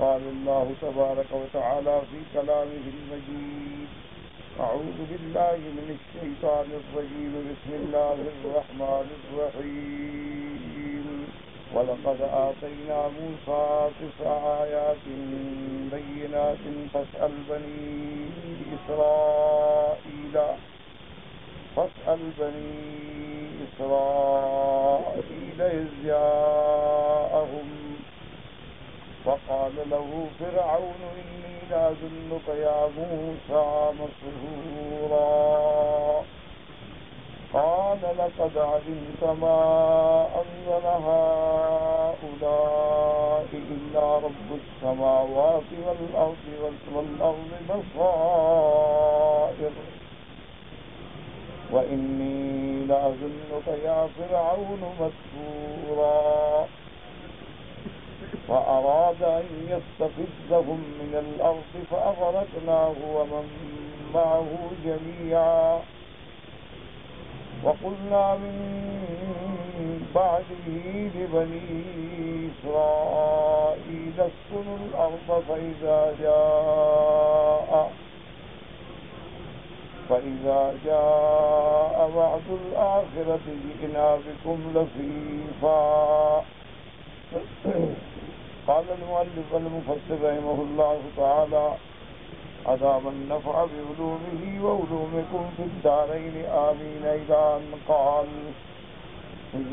قال الله تبارك وتعالى في كلامه المجيد: أعوذ بالله من الشيطان الرجيم. بسم الله الرحمن الرحيم. ولقد آتينا موسى 9 آيات بينات فاسأل بني إسرائيل إذ جاءهم فقال له فرعون إني لأظنك يا موسى مسحورا قال لقد علمت ما أنزل هؤلاء إلا رب السماوات والأرض بصائر وإني لأظنك يا فرعون مسحورا فأراد أن يستفزهم من الأرض فأغرقناه ومن معه جميعا وقلنا من بعده لبني إسرائيل اسكنوا الأرض فإذا جاء وعد الآخرة جئنا بكم لفيفا. قال المؤلف المفسر رحمه الله تعالى: أدام النفع بعلومه وعلومكم في الدارين آمين. إلى أن قال: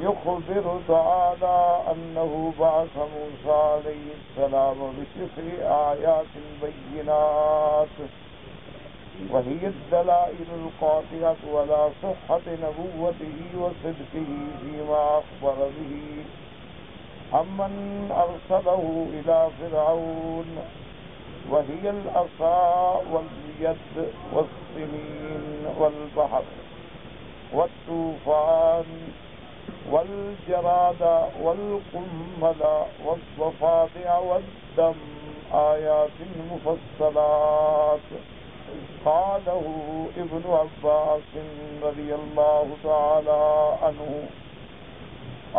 يخبر تعالى أنه بعث موسى عليه السلام ب9 آيات بينات وهي الدلائل القاطعة على صحة نبوته وصدقه فيما أخبر به عمن أرسله إلى فرعون، وهي العصا واليد والسنين والبحر والطوفان والجراد والقمل والضفادع والدم آيات مفصلات. قاله ابن عباس رضی اللہ تعالی عنہ.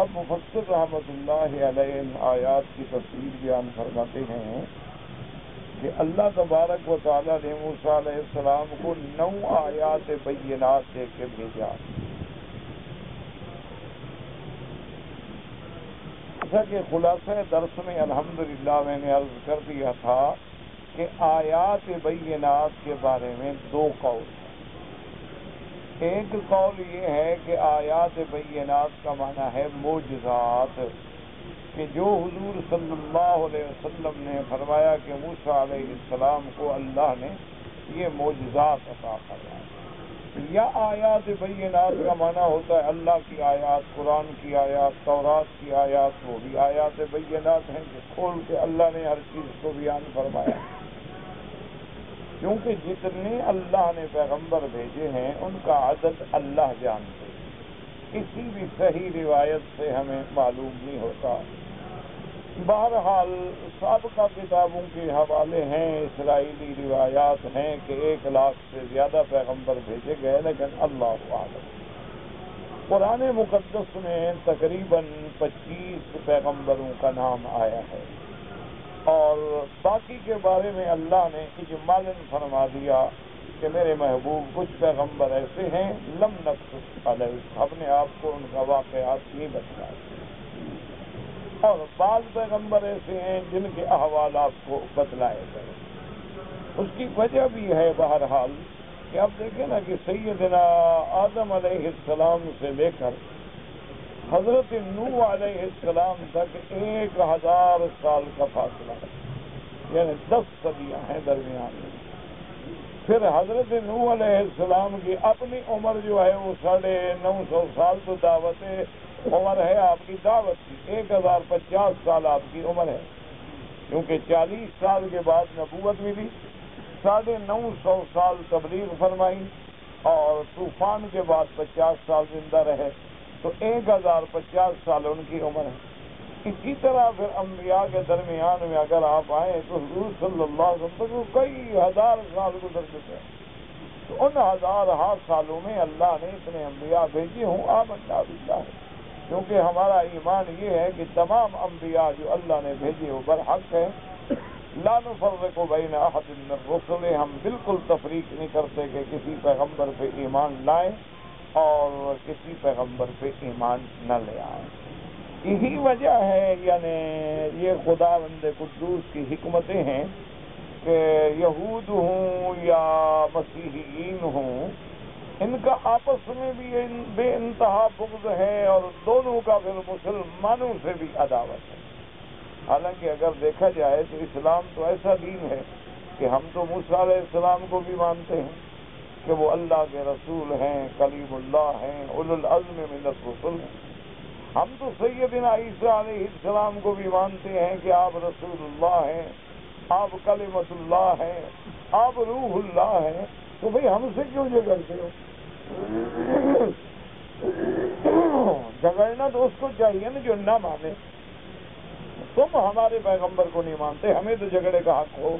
اب مفسر رحمۃ اللہ علیہ ان آیات کی تفسیر بیان فرماتے ہیں کہ اللہ تبارک و تعالی نے موسیٰ علیہ السلام کو 9 آیات بینات دے کے بھیجا. جیسا کہ خلاصہ درس میں الحمدللہ میں نے عرض کر دیا تھا کہ آیات بینات کے بارے میں 2 قول ہیں. ایک قول یہ ہے کہ آیات بینات کا معنی ہے معجزات، کہ جو حضور صلی اللہ علیہ وسلم نے فرمایا کہ موسیٰ علیہ السلام کو اللہ نے یہ معجزات عطا فرمائے. یا آیات بینات کا معنی ہوتا ہے اللہ کی آیات، قرآن کی آیات، تورات کی آیات. وہ بھی آیات بینات ہیں کہ کھول کے اللہ نے ہر چیز کو بیان فرمایا. کیونکہ جتنے اللہ نے پیغمبر بھیجے ہیں ان کا عدد اللہ جانتے ہیں، کسی بھی صحیح روایت سے ہمیں معلوم نہیں ہوتا. بہرحال سابقہ کتابوں کے حوالے ہیں، اسرائیلی روایات ہیں کہ 1 لاکھ سے زیادہ پیغمبر بھیجے گئے، لیکن اللہ اعلم. قرآن مقدس میں تقریباً 25 پیغمبروں کا نام آیا ہے، اور باقی کے بارے میں اللہ نے اجمالاً فرما دیا کہ میرے محبوب کچھ پیغمبر ایسے ہیں لم نقصص علیہ، ہم نے آپ کو ان کا واقعات نہیں بتلائے، اور بعض پیغمبر ایسے ہیں جن کے احوالات کو بتلائے گئے. اس کی وجہ بھی ہے بہرحال کہ آپ دیکھیں نا کہ سیدنا آدم علیہ السلام سے لے کر حضرت نوح علیہ السلام تک 1000 سال کا فاصلہ ہے، یعنی 10 صدیاں ہیں درمیان میں. پھر حضرت نوح علیہ السلام کی اپنی عمر جو ہے وہ 950 سال تو دعوت عمر ہے آپ کی دعوت کی، 1050 سال آپ کی عمر ہے، کیونکہ 40 سال کے بعد نبوت ملی، 950 سال تبلیغ فرمائی، اور طوفان کے بعد 50 سال زندہ رہے، تو 1050 سال ان کی عمر ہے. اسی طرح پھر انبیاء کے درمیان میں اگر آپ آئیں تو حضور صلی اللہ علیہ وسلم کو کئی 1000 سال گزر چکے ہیں. تو ان 1000 سالوں میں اللہ نے اتنے انبیاء بھیجے ہوں. آمنا باللہ، کیونکہ ہمارا ایمان یہ ہے کہ تمام انبیاء جو اللہ نے بھیجے وہ برحق ہیں، لا نفرق بین احد من الرسل، ہم بالکل تفریق نہیں کرتے کہ کسی پیغمبر پہ ایمان لائیں اور کسی پیغمبر پہ ایمان نہ لے آئیں۔ یہی وجہ ہے، یعنی یہ خداوند قدوس کی حکمتیں ہیں کہ یہود ہوں یا مسیحیین ہوں، ان کا آپس میں بھی بے انتہا بغض ہے اور دونوں کا پھر مسلمانوں سے بھی عداوت ہے۔ حالانکہ اگر دیکھا جائے تو اسلام تو ایسا دین ہے کہ ہم تو موسیٰ علیہ السلام کو بھی مانتے ہیں کہ وہ اللہ کے رسول ہیں، کلیم اللہ ہیں، اولو العزم من الرسل ہیں۔ ہم تو سیدنا عیسیٰ علیہ السلام کو بھی مانتے ہیں کہ آپ رسول اللہ ہیں، آپ کلمۃ اللہ ہیں، آپ روح اللہ ہیں۔ تو بھئی ہم سے کیوں جھگڑتے ہو؟ جھگڑنا تو اس کو چاہیے نا جو نہ مانے۔ تم ہمارے پیغمبر کو نہیں مانتے، ہمیں تو جھگڑے کا حق ہو،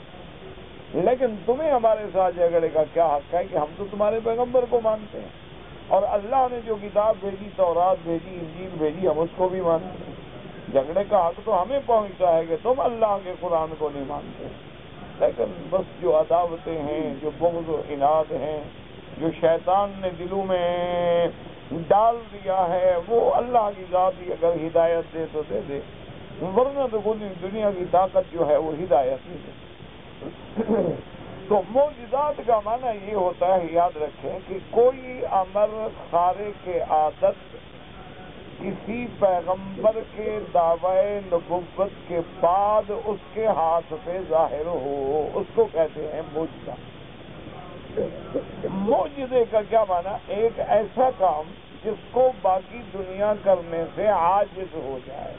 لیکن تمہیں ہمارے ساتھ جھگڑے کا کیا حق ہے کہ ہم تو تمہارے پیغمبر کو مانتے ہیں، اور اللہ نے جو کتاب بھیجی، تورات بھیجی، انجیل بھیجی، ہم اس کو بھی مانتے ہیں۔ جھگڑے کا حق تو ہمیں پہنچتا ہے کہ تم اللہ کے قرآن کو نہیں مانتے، لیکن بس جو عداوتیں ہیں، جو بغض و عناد ہیں، جو شیطان نے دلوں میں ڈال دیا ہے، وہ اللہ کی ذات ہی اگر ہدایت دے تو دے دے، ورنہ تو پوری دنیا کی طاقت جو ہے وہ ہدایت نہیں دے۔ تو معجزات کا معنی یہ ہوتا ہے، یاد رکھیں کہ کوئی امر خارق عادت کسی پیغمبر کے دعوی نبوت کے بعد اس کے ہاتھ پہ ظاہر ہو، اس کو کہتے ہیں معجزہ۔ معجزے کا کیا معنی؟ ایک ایسا کام جس کو باقی دنیا کرنے سے عاجز ہو جائے،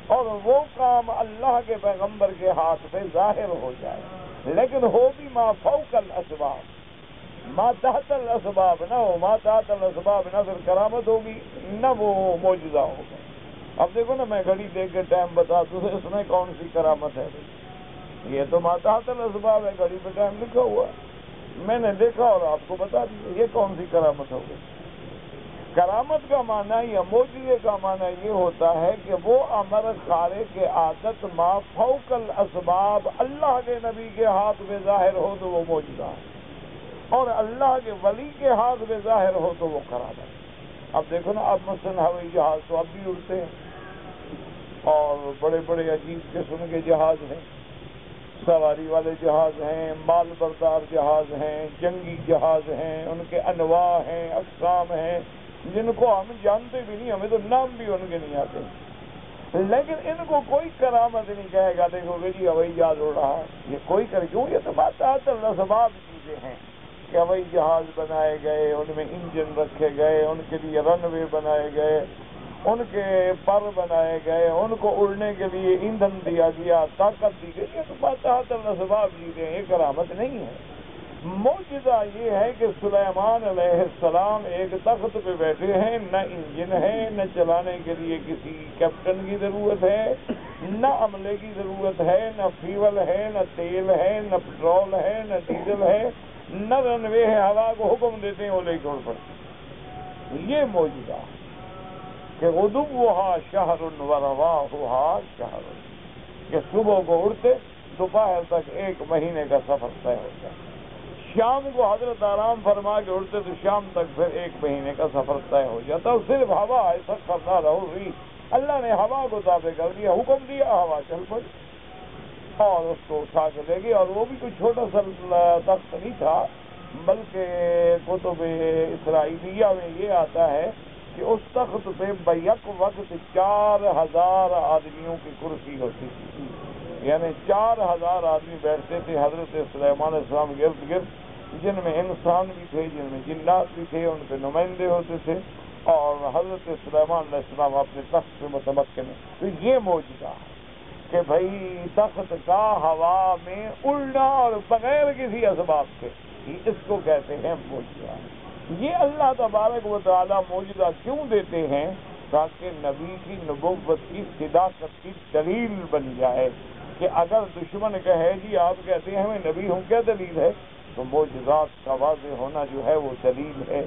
اور وہ کام اللہ کے پیغمبر کے ہاتھ پہ ظاہر ہو جائے، لیکن ہو بھی ما فوق الاسباب، ما تحت الاسباب نہ ہو، ما تحت الاسباب نہ پھر کرامت ہوگی نہ وہ معجزہ ہوگا۔ اب دیکھو نا، میں گھڑی دیکھ کے ٹائم بتا دوں، اس میں کون سی کرامت ہے؟ یہ تو ما تحت الاسباب ہے، گھڑی پہ ٹائم لکھا ہوا ہے، میں نے دیکھا اور آپ کو بتا دیا، یہ کون سی کرامت ہوگی؟ کرامت کا معنی یا معجزے کا معنی یہ ہوتا ہے کہ وہ امر خارق عادت ما فوق الاسباب اللہ کے نبی کے ہاتھ میں ظاہر ہو تو وہ معجزہ ہے، اور اللہ کے ولی کے ہاتھ میں ظاہر ہو تو وہ کرامت۔ اب دیکھو نا، اب مثلا ہوائی جہاز تو اب بھی اڑتے ہیں، اور بڑے بڑے عجیب قسم کے جہاز ہیں، سواری والے جہاز ہیں، مال بردار جہاز ہیں، جنگی جہاز ہیں، ان کے انواع ہیں، اقسام ہیں جن کو ہم جانتے بھی نہیں، ہمیں تو نام بھی ان کے نہیں آتے، لیکن ان کو کوئی کرامت نہیں کہے گا دیکھو گے جی ہوائی جہاز اڑ رہا ہے، یہ کوئی کیوں؟ یہ تو بات الاسباب چیزیں ہیں کہ ہوائی جہاز بنائے گئے، ان میں انجن رکھے گئے، ان کے لیے رن وے بنائے گئے، ان کے پر بنائے گئے، ان کو اڑنے کے لیے ایندھن دیا گیا، طاقت دی گئی، یہ تو بات الاسباب چیزیں ہیں، یہ کرامت نہیں ہے۔ معجزہ یہ ہے کہ سلیمان علیہ السلام ایک تخت پہ بیٹھے ہیں، نہ انجن ہے، نہ چلانے کے لیے کسی کیپٹن کی ضرورت ہے، نہ عملے کی ضرورت ہے، نہ فیول ہے، نہ تیل ہے، نہ پٹرول ہے، نہ ڈیزل ہے، نہ رن وے ہے، ہوا کو حکم دیتے ہیں وہ لے کے اڑ پڑتے۔ یہ معجزہ کہ غدوها شہر ورواحها شہر، کہ صبح کو اڑتے دوپہر تک 1 مہینے کا سفر طے ہوتا ہے، شام کو حضرت آرام فرما کے اڑتے تو شام تک پھر 1 مہینے کا سفر طے ہو جاتا، صرف ہوا ایسا کرنا رہی، اللہ نے ہوا کو تابع کر دیا، حکم دیا، ہوا چل پڑی اور اس کو اٹھا کے لے گئی، اور وہ بھی کوئی چھوٹا سا تخت نہیں تھا، بلکہ کتب اسرائیلیہ میں یہ آتا ہے کہ اس تخت پہ بیک وقت 4000 آدمیوں کی کرسی ہوتی تھی، یعنی 4000 آدمی بیٹھتے تھے حضرت سلیمان علیہ السلام گرد گرد، جن میں انسان بھی تھے، جن میں جنات بھی تھے، ان کے نمائندے ہوتے تھے، اور حضرت سلیمان علیہ السلام اپنے تخت سے متمکن ہیں۔ تو یہ معجزہ ہے کہ بھائی تخت کا ہوا میں اڑنا اور بغیر کسی اسباب کے، اس کو کہتے ہیں معجزہ۔ یہ اللہ تبارک و تعالی معجزہ کیوں دیتے ہیں؟ تاکہ نبی کی نبوت کی صداقت کی دلیل بن جائے، کہ اگر دشمن کہے جی آپ کہتے ہیں میں نبی ہوں، کیا دلیل ہے؟ تو معجزات کا واضح ہونا جو ہے وہ دلیل ہے۔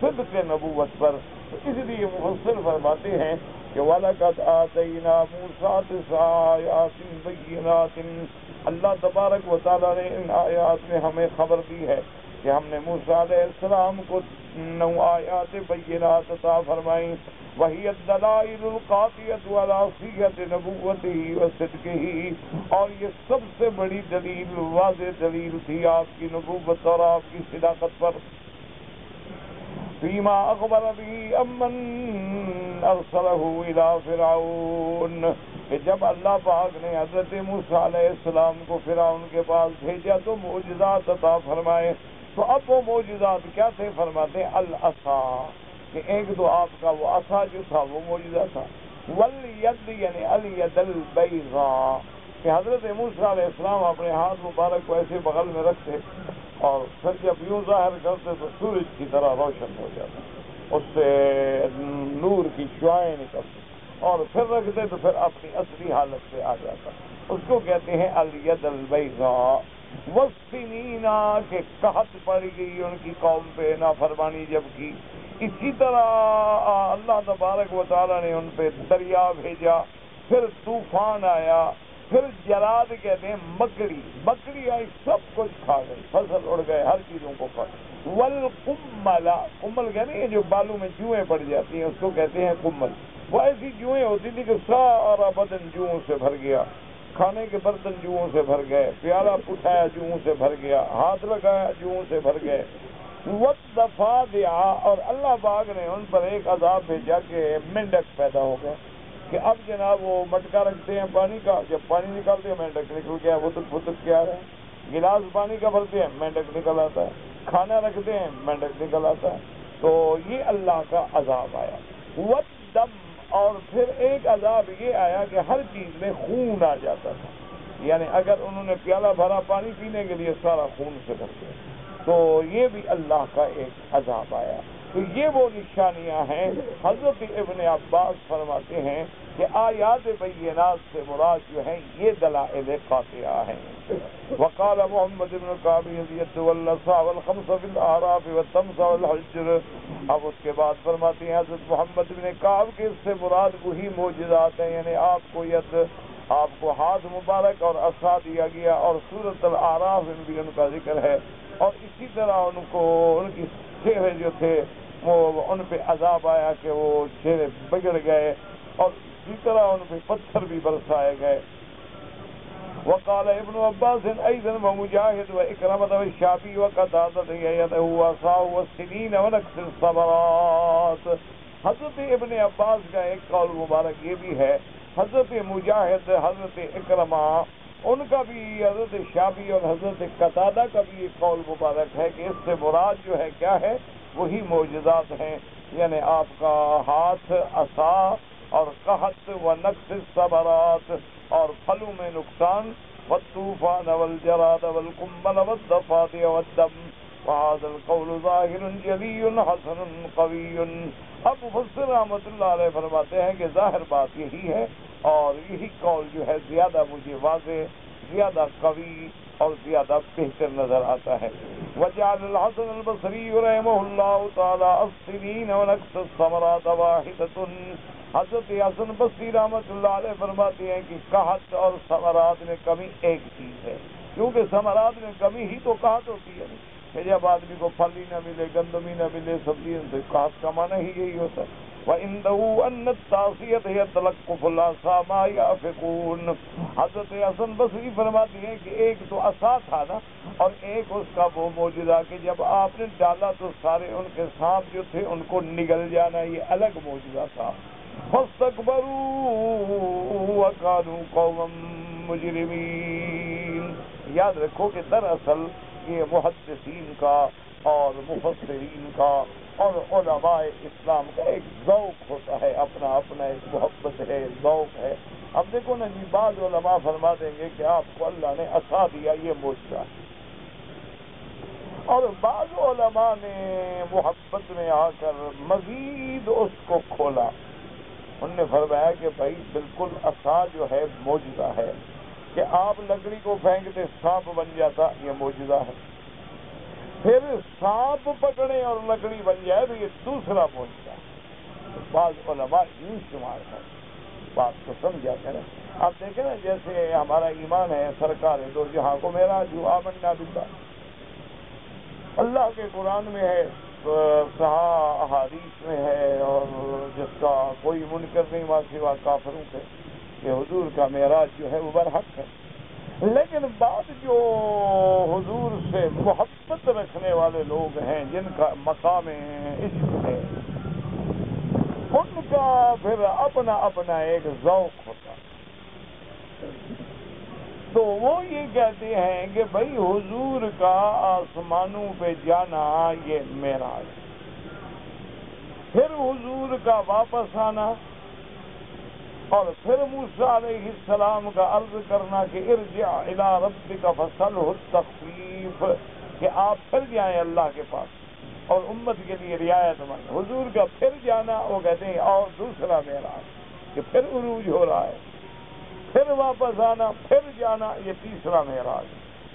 صدق نبوت پر. تو اس لیے مفسر فرماتے ہیں کہ وَلَقَدْ آتَيْنَا مُوسَىٰ 9 آیَاتٍ بَيِّنَاتٍ. اللہ تبارک و تعالیٰ نے ان آیات میں ہمیں خبر دی ہے کہ ہم نے موسیٰ علیہ السلام کو 9 آیات بینات عطا فرمائیں. وہی الدلائل القاطعۃ علی صحت نبوتہ و صدقہ. اور یہ سب سے بڑی دلیل، واضح دلیل تھی آپ کی نبوت اور آپ کی صداقت پر. فیما اخبر به امن ارسلہ الی فرعون. کہ جب اللہ پاک نے حضرت موسیٰ علیہ السلام کو فرعون کے پاس بھیجا تو معجزات عطا فرمائے. تو اب وہ معجزات کیا تھے؟ فرماتے ہیں العصا، کہ ایک تو آپ کا وہ عصا جو تھا وہ معجزہ تھا. والید یعنی الید البیضاء، کہ حضرت موسیٰ علیہ السلام اپنے ہاتھ مبارک کو ایسے بغل میں رکھتے اور پھر جب یوں ظاہر کرتے تو سورج کی طرح روشن ہو جاتا، اس سے نور کی شعاعیں نکلتی، اور پھر رکھتے تو پھر اپنی اصلی حالت پہ آ جاتا. اس کو کہتے ہیں الید البیضاء. والسنین، کہ قحط پڑی گئی ان کی قوم پہ، نافرمانی جب کی. اسی طرح اللہ تبارک و تعالیٰ نے ان پہ دریا بھیجا، پھر طوفان آیا، پھر جراد کہتے ہیں مکڑی آئی، سب کچھ کھا گئی، فصل اڑ گئے، ہر چیزوں کو کھا. والقمل، قمل کہتے ہیں جو بالوں میں جوئیں پڑ جاتی ہیں اس کو کہتے ہیں قمل. وہ ایسی جوئیں ہوتی تھی کہ سارا بدن جوؤں سے بھر گیا، کھانے کے برتن جوؤں سے بھر گئے، پیالہ اٹھایا جوؤں سے بھر گیا، ہاتھ لگایا جوؤں سے بھر گئے. والضفادع، اور اللہ پاک نے ان پر ایک عذاب بھیجا کہ مینڈک پیدا ہو گئے. کہ اب جناب وہ مٹکا رکھتے ہیں پانی کا، جب پانی نکالتے ہیں مینڈک نکل گیا، وطک کے آ رہے ہیں. گلاس پانی کا بھرتے ہیں مینڈک نکل آتا ہے، کھانا رکھتے ہیں مینڈک نکل آتا ہے. تو یہ اللہ کا عذاب آیا. والدم، اور پھر ایک عذاب یہ آیا کہ ہر چیز میں خون آ جاتا تھا. یعنی اگر انہوں نے پیالہ بھرا پانی پینے کے لیے سارا خون سے بھر گیا، تو یہ بھی اللہ کا ایک عذاب آیا. تو یہ وہ نشانیاں ہیں. حضرت ابن عباس فرماتے ہیں کہ آیات بینات سے مراد جو ہیں یہ دلائل قاطعہ ہیں. وقال محمد بن کعب یزید والعصا والخمس فی الاعراف والتمس والحجر. اب اس کے بعد فرماتے ہیں حضرت محمد بن کعب کہ اس سے مراد وہی معجزات ہیں، یعنی آپ کو ید، آپ کو ہاتھ مبارک اور عصا دیا گیا، اور سورۃ الاعراف میں بھی ان کا ذکر ہے. اور اسی طرح ان کو ان کی چہرے جو تھے وہ ان پہ عذاب آیا کہ وہ چہرے بگڑ گئے، اور اسی طرح ان پہ پتھر بھی برسائے گئے. وقال ابن عباس ايضا ومجاهد واكرمه والشعبي وقتادة يده وعصاه والسنين ونكس الثمرات. حضرت ابن عباس کا ایک قول مبارک یہ بھی ہے، حضرت مجاہد، حضرت اکرمہ ان کا بھی، حضرت شعبی اور حضرت قتادہ کا بھی ایک قول مبارک ہے کہ اس سے مراد جو ہے کیا ہے، وہی معجزات ہیں. یعنی آپ کا ہاتھ، عصا اور قحط و نقص الثمرات، اور پھلوں میں نقصان، والطوفان والجراد والقمل والضفادع والدم. وهذا القول ظاہر جلی حسن قوی. اب مفسر رحمۃ اللہ علیہ فرماتے ہیں کہ ظاہر بات یہی ہے، اور یہی قول جو ہے زیادہ مجھے واضح، زیادہ قوی اور زیادہ بہتر نظر آتا ہے. وجعل الحسن البصری رحمہ اللہ تعالی السنین ونقص الثمرات واحدۃ. حضرت حسن بصری رحمۃ اللہ علیہ فرماتے ہیں کہ قحط اور ثمرات میں کمی ایک چیز ہے، کیونکہ ثمرات میں کمی ہی تو قحط ہوتی ہے. کہ جب آدمی کو پھل ہی نہ ملے، گندم ہی نہ ملے، سبزی، تو قحط کا معنی ہی یہی ہوتا ہے. وَإِنَّهُ أَنَّ التَّعْصِيَةَ هِيَ تَلَقُّفُ الْعَصَا مَا يَأْفِكُونَ. حضرت حسن بصری فرماتی ہیں کہ ایک تو عصا تھا نا، اور ایک اس کا وہ معجزہ کہ جب آپ نے ڈالا تو سارے ان کے سانپ جو تھے ان کو نگل جانا، یہ الگ معجزہ تھا. فَاسْتَكْبَرُوا وَكَانُوا قَوْمًا مُجْرِمِينَ. یاد رکھو کہ دراصل یہ محدثین کا اور مفسرین کا اور علماء اسلام کا ایک ذوق ہوتا ہے، اپنا اپنا ایک محبت ہے، ذوق ہے. اب دیکھو نا جی، بعض علماء فرما دیں گے کہ آپ کو اللہ نے عصا دیا، یہ معجزہ ہے، اور بعض علماء نے محبت میں آ کر مزید اس کو کھولا. انہوں نے فرمایا کہ بھائی بالکل عصا جو ہے معجزہ ہے، کہ آپ لکڑی کو پھینکتے سانپ بن جاتا، یہ معجزہ ہے. پھر سانپ پکڑے اور لکڑی بن جائے تو یہ دوسرا معجزہ ہے۔ بعض علماء یوں شمار ہے، بات کو سمجھا کریں۔ آپ دیکھیں نا، جیسے ہمارا ایمان ہے سرکار دو جہاں کو معراج ہوا، آمنا باللہ، اللہ کے قرآن میں ہے، صحیح احادیث میں ہے، اور جس کا کوئی منکر نہیں ماں سوا کافروں کے، کہ حضور کا معراج جو ہے وہ برحق ہے۔ لیکن بعد جو حضور سے محبت رکھنے والے لوگ ہیں، جن کا مقام عشق ہے، ان کا پھر اپنا اپنا ایک ذوق ہوتا ہے۔ تو وہ یہ کہتے ہیں کہ بھائی حضور کا آسمانوں پہ جانا یہ معراج، پھر حضور کا واپس آنا، اور پھر موسیٰ علیہ السلام کا عرض کرنا کہ ارجع الی ربک فاسألہ التخفیف، کہ آپ پھر جائیں اللہ کے پاس اور امت کے لیے رعایت مند۔ حضور کا پھر جانا وہ کہتے ہیں اور دوسرا معراج، کہ پھر عروج ہو رہا ہے، پھر واپس آنا، پھر جانا، یہ تیسرا معراج۔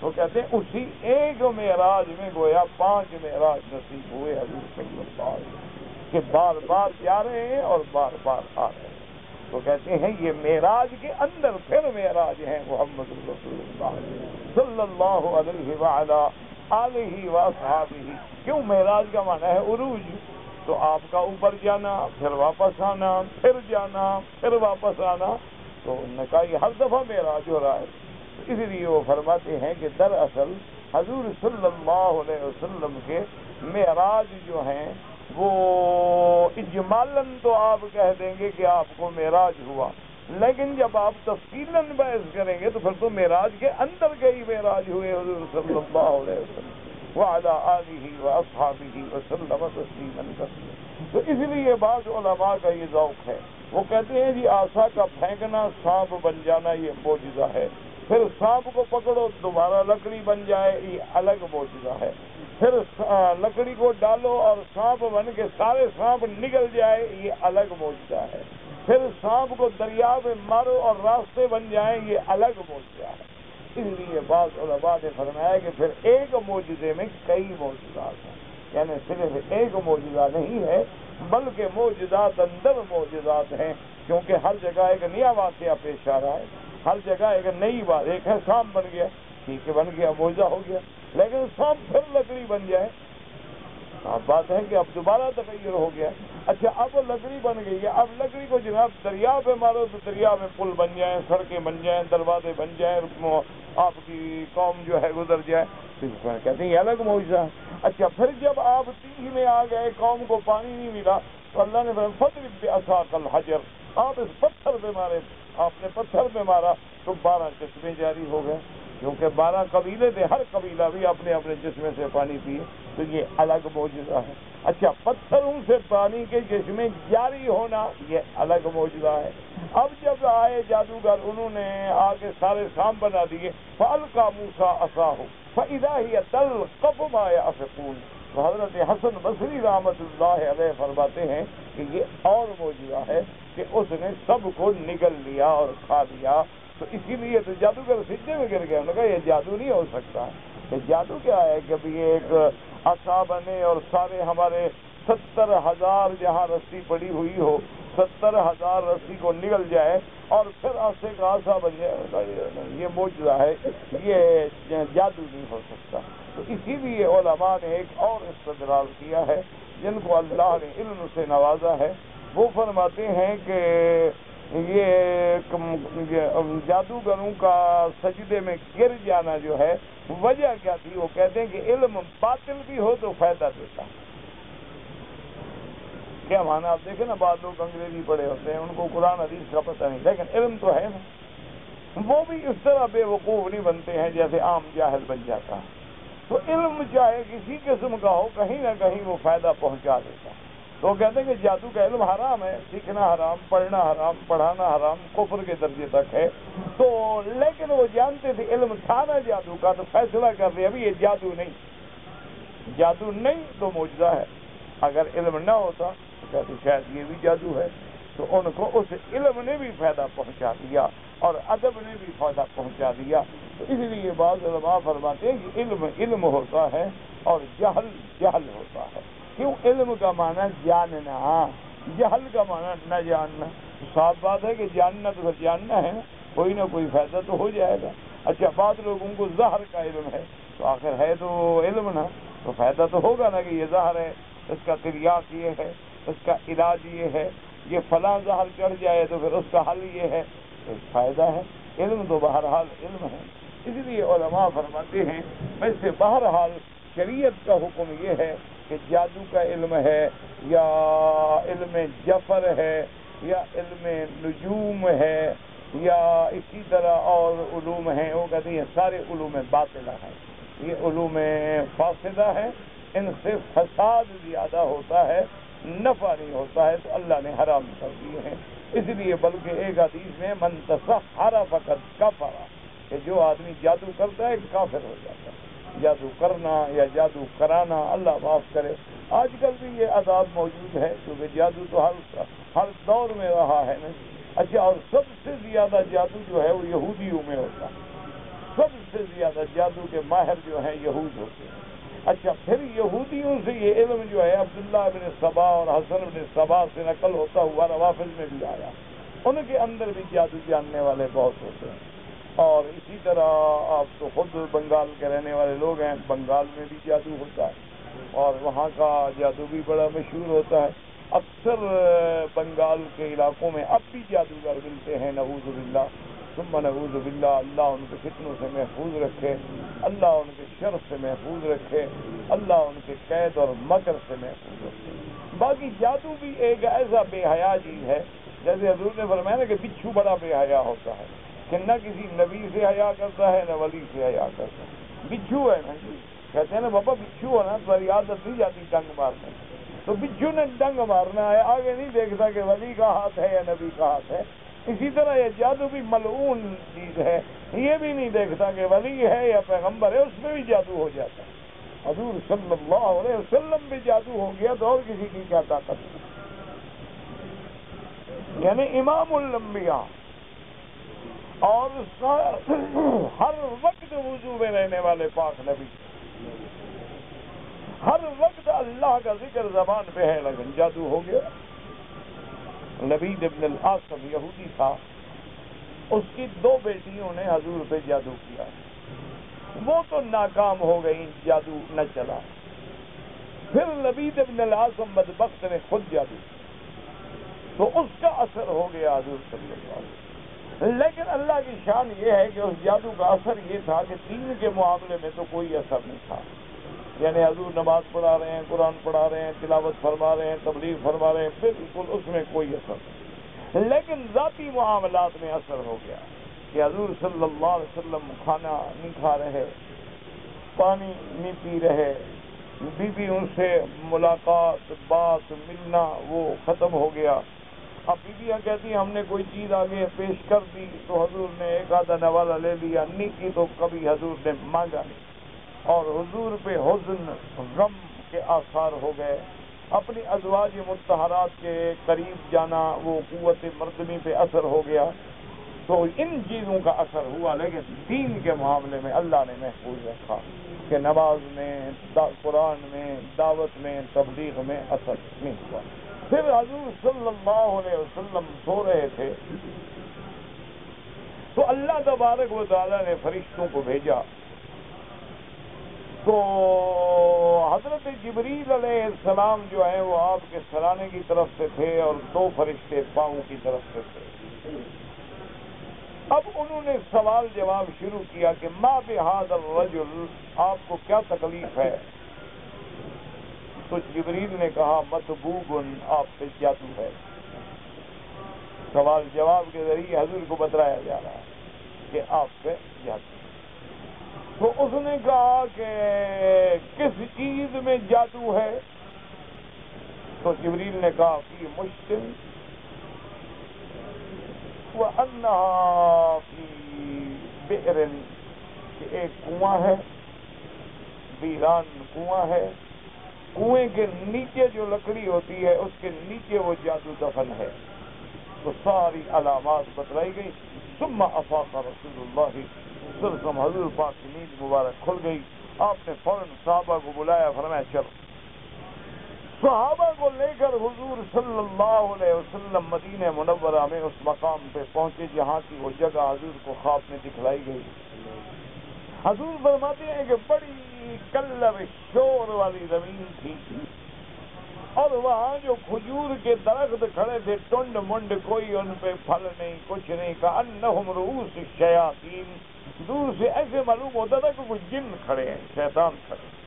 وہ کہتے ہیں اسی ایک معراج میں گویا 5 معراج نصیب ہوئے حضور صلی اللہ علیہ وسلم، کہ بار بار جا رہے ہیں اور بار بار آ رہے ہیں۔ تو کہتے ہیں یہ معراج کے اندر پھر معراج ہیں محمد رسول اللہ صلی اللہ علیہ وعلا آلہ واصحابہ۔ کیوں؟ معراج کا معنی ہے عروج، تو آپ کا اوپر جانا، پھر واپس آنا، پھر جانا، پھر واپس آنا، تو انہوں نے کہا یہ ہر دفعہ معراج ہو رہا ہے۔ اس لیے وہ فرماتے ہیں کہ دراصل حضور صلی اللہ علیہ وسلم کے معراج جو ہیں وہ اجمالاً تو آپ کہہ دیں گے کہ آپ کو معراج ہوا، لیکن جب آپ تفصیلاً بحث کریں گے تو پھر تو معراج کے اندر کے ہی معراج ہوئے حضور صلی اللہ علیہ وسلم وعلی آلہ واصحابہ وسلم تسلیما کثیرا۔ تو اس لیے بعض علماء کا یہ ذوق ہے، وہ کہتے ہیں جی عصا کا پھینکنا، سانپ بن جانا یہ معجزہ ہے، پھر سانپ کو پکڑو دوبارہ لکڑی بن جائے یہ الگ معجزہ ہے، پھر لکڑی کو ڈالو اور سانپ بن کے سارے سانپ نگل جائے یہ الگ معجزہ ہے، پھر سانپ کو دریا میں مارو اور راستے بن جائیں یہ الگ معجزہ ہے۔ اس لیے بعض علماء نے فرمایا کہ پھر ایک معجزے میں کئی معجزات ہیں، یعنی صرف ایک معجزہ نہیں ہے بلکہ معجزات اندر معجزات ہیں، کیونکہ ہر جگہ ایک نیا واقعہ پیش آ رہا ہے، ہر جگہ ایک نئی بات، ایک ہے سانپ بن گیا، ٹھیک ہے بن گیا، معجزہ ہو گیا، لیکن سانپ پھر لکڑی بن جائے، اب بات ہے کہ اب دوبارہ تغیر ہو گیا۔ اچھا اب لکڑی بن گئی ہے، اب لکڑی کو جناب دریا پہ مارو تو دریا میں پل بن جائیں، سڑکیں بن جائیں، دروازے بن جائیں، آپ کی قوم جو ہے گزر جائے، کہتے ہیں یہ الگ معجزہ ہے۔ اچھا پھر جب آپ تیہ میں آ گئے، قوم کو پانی نہیں ملا تو اللہ نے فضرب بعصاک الحجر، آپ اس پتھر پہ مارے، آپ نے پتھر پہ مارا تو 12 چشمے جاری ہو گئے، کیونکہ 12 قبیلے تھے، ہر قبیلہ بھی اپنے اپنے چشمے سے پانی پیے، تو یہ الگ معجزہ ہے۔ اچھا پتھروں سے پانی کے چشمے جاری ہونا یہ الگ معجزہ ہے۔ اب جب آئے جادوگر، انہوں نے آ کے سارے سانپ بنا دیے، فَأَلْقَىٰ مُوسَىٰ عَصَاهُ فَإِذَا هِيَ تَلْقَفُ مَا يَأْفِكُونَ۔ حضرت حسن بصری رحمۃ اللہ علیہ فرماتے ہیں کہ یہ اور معجزہ ہے کہ اس نے سب کو نگل لیا اور کھا لیا، تو اسی لیے تو جادوگر سجدے میں گر گئے، انہوں نے کہا یہ جادو نہیں ہو سکتا، یہ جادو کیا ہے کہ ابھی ایک عصا بنے اور سارے ہمارے 70,000 جہاں رسی پڑی ہوئی ہو، 70,000 رسی کو نگل جائے اور پھر عصے کا عصا بن جائے، یہ معجزہ ہے، یہ جادو نہیں ہو سکتا۔ تو اسی لیے علماء نے ایک اور استدلال کیا ہے، جن کو اللہ نے علم سے نوازا ہے، وہ فرماتے ہیں کہ یہ جادوگروں کا سجدے میں گر جانا جو ہے وجہ کیا تھی؟ وہ کہتے ہیں کہ علم باطل بھی ہو تو فائدہ دیتا ہے۔ کیا مانا؟ آپ دیکھیں نا، بعض لوگ انگریزی پڑھے ہوتے ہیں، ان کو قرآن حدیث کا پتہ نہیں، لیکن علم تو ہے نا، وہ بھی اس طرح بے وقوف نہیں بنتے ہیں جیسے عام جاہل بن جاتا ہے۔ تو علم چاہے کسی قسم کا ہو، کہیں نہ کہیں وہ فائدہ پہنچا دیتا ہے۔ تو وہ کہتے ہیں کہ جادو کا علم حرام ہے، سیکھنا حرام، پڑھنا حرام، پڑھانا حرام، کفر کے درجے تک ہے، تو لیکن وہ جانتے تھے علم تھا نا جادو کا، تو فیصلہ کر لیا ابھی یہ جادو نہیں، جادو نہیں تو معجزہ ہے۔ اگر علم نہ ہوتا تو کہتے شاید یہ بھی جادو ہے۔ تو ان کو اس علم نے بھی فائدہ پہنچا دیا اور ادب نے بھی فائدہ پہنچا دیا۔ تو اس لیے بعض علماء فرماتے ہیں کہ علم ہوتا ہے اور جہل جہل ہوتا ہے. کیوں؟ علم کا معنی جاننا، جہل کا معنی نہ جاننا. صاف بات ہے کہ جاننا تو پھر جاننا ہے نا، کوئی نہ کوئی فائدہ تو ہو جائے گا. اچھا، بعض لوگوں کو زہر کا علم ہے، تو آخر ہے تو علم نا، تو فائدہ تو ہوگا نا کہ یہ زہر ہے، اس کا تریاق یہ ہے، اس کا علاج یہ ہے، یہ فلاں زہر چڑھ جائے تو پھر اس کا حل یہ ہے، تو فائدہ ہے. علم تو بہرحال علم ہے. اس لیے علماء فرماتے ہیں ویسے بہرحال شریعت کا حکم یہ ہے کہ جادو کا علم ہے یا علم جفر ہے یا علم نجوم ہے یا اسی طرح اور علوم ہیں، وہ کہتے ہیں سارے علوم باطلہ ہیں، یہ علوم فاسدہ ہیں، ان سے فساد زیادہ ہوتا ہے، نفع نہیں ہوتا ہے، تو اللہ نے حرام کر دیے ہیں. اس لیے بلکہ ایک حدیث میں من تسحر فقد کفر، کہ جو آدمی جادو کرتا ہے کافر ہو جاتا ہے. جادو کرنا یا جادو کرانا، اللہ معاف کرے. آج کل بھی یہ عذاب موجود ہے کیونکہ جادو تو ہر دور میں رہا ہے نا. اچھا، اور سب سے زیادہ جادو جو ہے وہ یہودیوں میں ہوتا ہے، سب سے زیادہ جادو کے ماہر جو ہیں یہود ہوتے ہیں. اچھا، پھر یہودیوں سے یہ علم جو ہے عبداللہ بن سبا اور حسن بن سبا سے نقل ہوتا ہوا روافض میں بھی آیا. ان کے اندر بھی جادو جاننے والے بہت ہوتے ہیں. اور اسی طرح آپ تو خود بنگال کے رہنے والے لوگ ہیں، بنگال میں بھی جادو ہوتا ہے اور وہاں کا جادو بھی بڑا مشہور ہوتا ہے. اکثر بنگال کے علاقوں میں اب بھی جادوگر ملتے ہیں، نعوذ باللہ ثم نعوذ باللہ. اللہ ان کے فتنوں سے محفوظ رکھے، اللہ ان کے شر سے محفوظ رکھے، اللہ ان کے قید اور مکر سے محفوظ رکھے. باقی جادو بھی ایک ایسا بے حیا چیز ہے، جیسے حضور نے فرمایا نا کہ بچھو بڑا بے حیا ہوتا ہے، کہ نہ کسی نبی سے حیا کرتا ہے نہ ولی سے حیا کرتا ہے. بچھو ہے نا جی، کہتے ہیں نا بابا بچھو ہے نا تمہاری عادت نہیں جاتی ڈنگ مارنے، تو بچھو نے ڈنگ مارنا ہے، آگے نہیں دیکھتا کہ ولی کا ہاتھ ہے یا نبی کا ہاتھ ہے. اسی طرح یہ جادو بھی ملعون چیز ہے، یہ بھی نہیں دیکھتا کہ ولی ہے یا پیغمبر ہے، اس میں بھی جادو ہو جاتا ہے. حضور صلی اللہ علیہ وسلم بھی جادو ہو گیا تو اور کسی کی کیا طاقت ہے. یعنی امام الانبیاء اور ہر وقت وضو میں رہنے والے پاک نبی، ہر وقت اللہ کا ذکر زبان پہ ہے، لیکن جادو ہو گیا. لبید ابن العاصم یہودی تھا، اس کی 2 بیٹیوں نے حضور پہ جادو کیا، وہ تو ناکام ہو گئی، جادو نہ چلا. پھر لبید ابن العاصم بدبخت نے خود جادو کیا تو اس کا اثر ہو گیا حضور صلی اللہ علیہ وسلم. لیکن اللہ کی شان یہ ہے کہ اس جادو کا اثر یہ تھا کہ دین کے معاملے میں تو کوئی اثر نہیں تھا. یعنی حضور نماز پڑھا رہے ہیں، قرآن پڑھا رہے ہیں، تلاوت فرما رہے ہیں، تبلیغ فرما رہے ہیں، بالکل اس میں کوئی اثر نہیں. لیکن ذاتی معاملات میں اثر ہو گیا کہ حضور صلی اللہ علیہ وسلم کھانا نہیں کھا رہے، پانی نہیں پی رہے، بیویوں سے ملاقات، بات، ملنا وہ ختم ہو گیا. اب بیویاں کہتی ہیں ہم نے کوئی چیز آگے پیش کر دی تو حضور نے ایک آدھا نوالہ لے لیا، نہیں کی تو کبھی حضور نے مانگا نہیں، اور حضور پہ حزن غم کے آثار ہو گئے. اپنی ازواج مطہرات کے قریب جانا، وہ قوت مردمی پہ اثر ہو گیا. تو ان چیزوں کا اثر ہوا، لیکن دین کے معاملے میں اللہ نے محفوظ رکھا کہ نماز میں، قرآن میں، دعوت میں، تبلیغ میں اثر نہیں ہوا. پھر حضور صلی اللہ علیہ وسلم سو رہے تھے تو اللہ تبارک و تعالیٰ نے فرشتوں کو بھیجا، تو حضرت جبریل علیہ السلام جو ہیں وہ آپ کے سرانے کی طرف سے تھے اور 2 فرشتے پاؤں کی طرف سے تھے. اب انہوں نے سوال جواب شروع کیا کہ ما بہذا الرجل، آپ کو کیا تکلیف ہے؟ تو جبریل نے کہا مطبوبن، آپ پہ جادو ہے. سوال جواب کے ذریعے حضور کو بتلایا جا رہا ہے کہ آپ پہ جادو. تو اس نے کہا کہ کس چیز میں جادو ہے؟ تو جبریل نے کہا فی مشکل وَأَنَّهَا فِي بِئْرٍ، کہ ایک کنواں ہے، ویران کنواں ہے، کنویں کے نیچے جو لکڑی ہوتی ہے اس کے نیچے وہ جادو دفن ہے. تو ساری علامات بتلائی گئی. ثم افاق رسول اللہ صلی اللہ علیہ وسلم، حضور پاک کی نیند مبارک کھل گئی آپ نے فوراً صحابہ کو بلایا، فرمایا چلو۔ صحابہ کو لے کر حضور صلی اللہ علیہ وسلم مدینہ منورہ میں اس مقام پہ پہنچے جہاں کی وہ جگہ حضور کو خواب میں دکھلائی گئی۔ حضور فرماتے ہیں کہ بڑی کلب شور والی زمین تھی، اور وہاں جو کھجور کے درخت کھڑے تھے ٹنڈ منڈ، کوئی ان پہ پھل نہیں، کچھ نہیں، کأنہم رؤوس الشیاطین، دور سے ایسے معلوم ہوتا تھا کہ کچھ جن کھڑے ہیں، شیطان کھڑے ہیں۔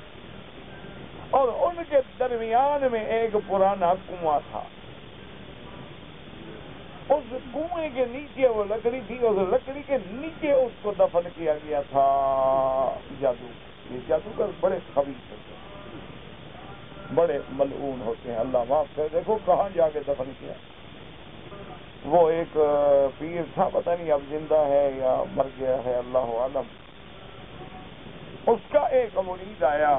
اور ان کے درمیان میں ایک پرانا کنواں تھا، اس کنویں کے نیچے وہ لکڑی تھی، اس لکڑی کے نیچے اس کو دفن کیا گیا تھا۔ جادو، یہ جادوگر بڑے خبیث ہوتے ہیں، بڑے ملعون ہوتے ہیں، اللہ معاف کرے۔ دیکھو کہاں جا کے دفن کیا۔ وہ ایک پیر تھا، پتہ نہیں اب زندہ ہے یا مر گیا ہے، اللہ عالم۔ اس کا ایک مرید آیا،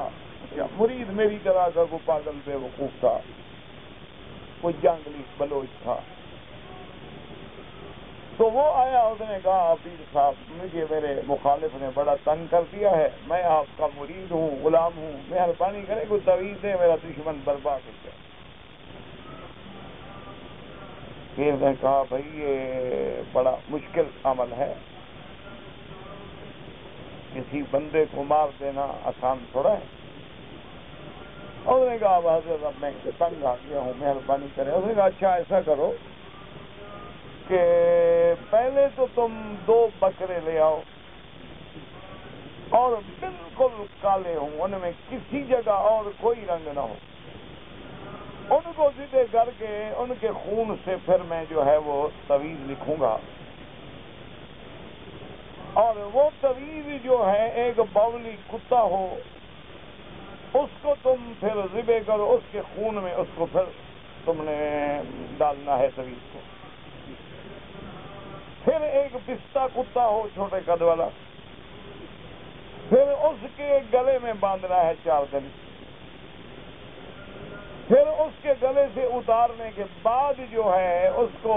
مرید میری طرح کا کوئی پاگل بے وقوف تھا، کوئی جنگلی بلوچ تھا، تو وہ آیا، اس نے کہا پیر صاحب مجھے میرے مخالف نے بڑا تنگ کر دیا ہے، میں آپ کا مرید ہوں، غلام ہوں، مہربانی کریں کوئی تعویذ دے، میرا دشمن برباد ہو جائے۔ پیر نے کہا بھائی یہ بڑا مشکل عمل ہے، کسی بندے کو مار دینا آسان تھوڑا ہے۔ اس نے کہا حضرت اب میں تنگ آ گیا ہوں، مہربانی کریں۔ اس نے کہا اچھا ایسا کرو کہ پہلے تو تم 2 بکرے لے آؤ، اور بالکل کالے ہوں، ان میں کسی جگہ اور کوئی رنگ نہ ہو، ان کو ذبح کر کے ان کے خون سے پھر میں جو ہے وہ تعویذ لکھوں گا، اور وہ تعویذ جو ہے ایک باولی کتا ہو، اس کو تم پھر ذبح کرو، اس کے خون میں اس کو پھر تم نے ڈالنا ہے تعویذ کو۔ پھر ایک پستہ کتا ہو چھوٹے قد والا، پھر اس کے گلے میں باندھنا ہے 4 دن، پھر اس کے گلے سے اتارنے کے بعد جو ہے اس کو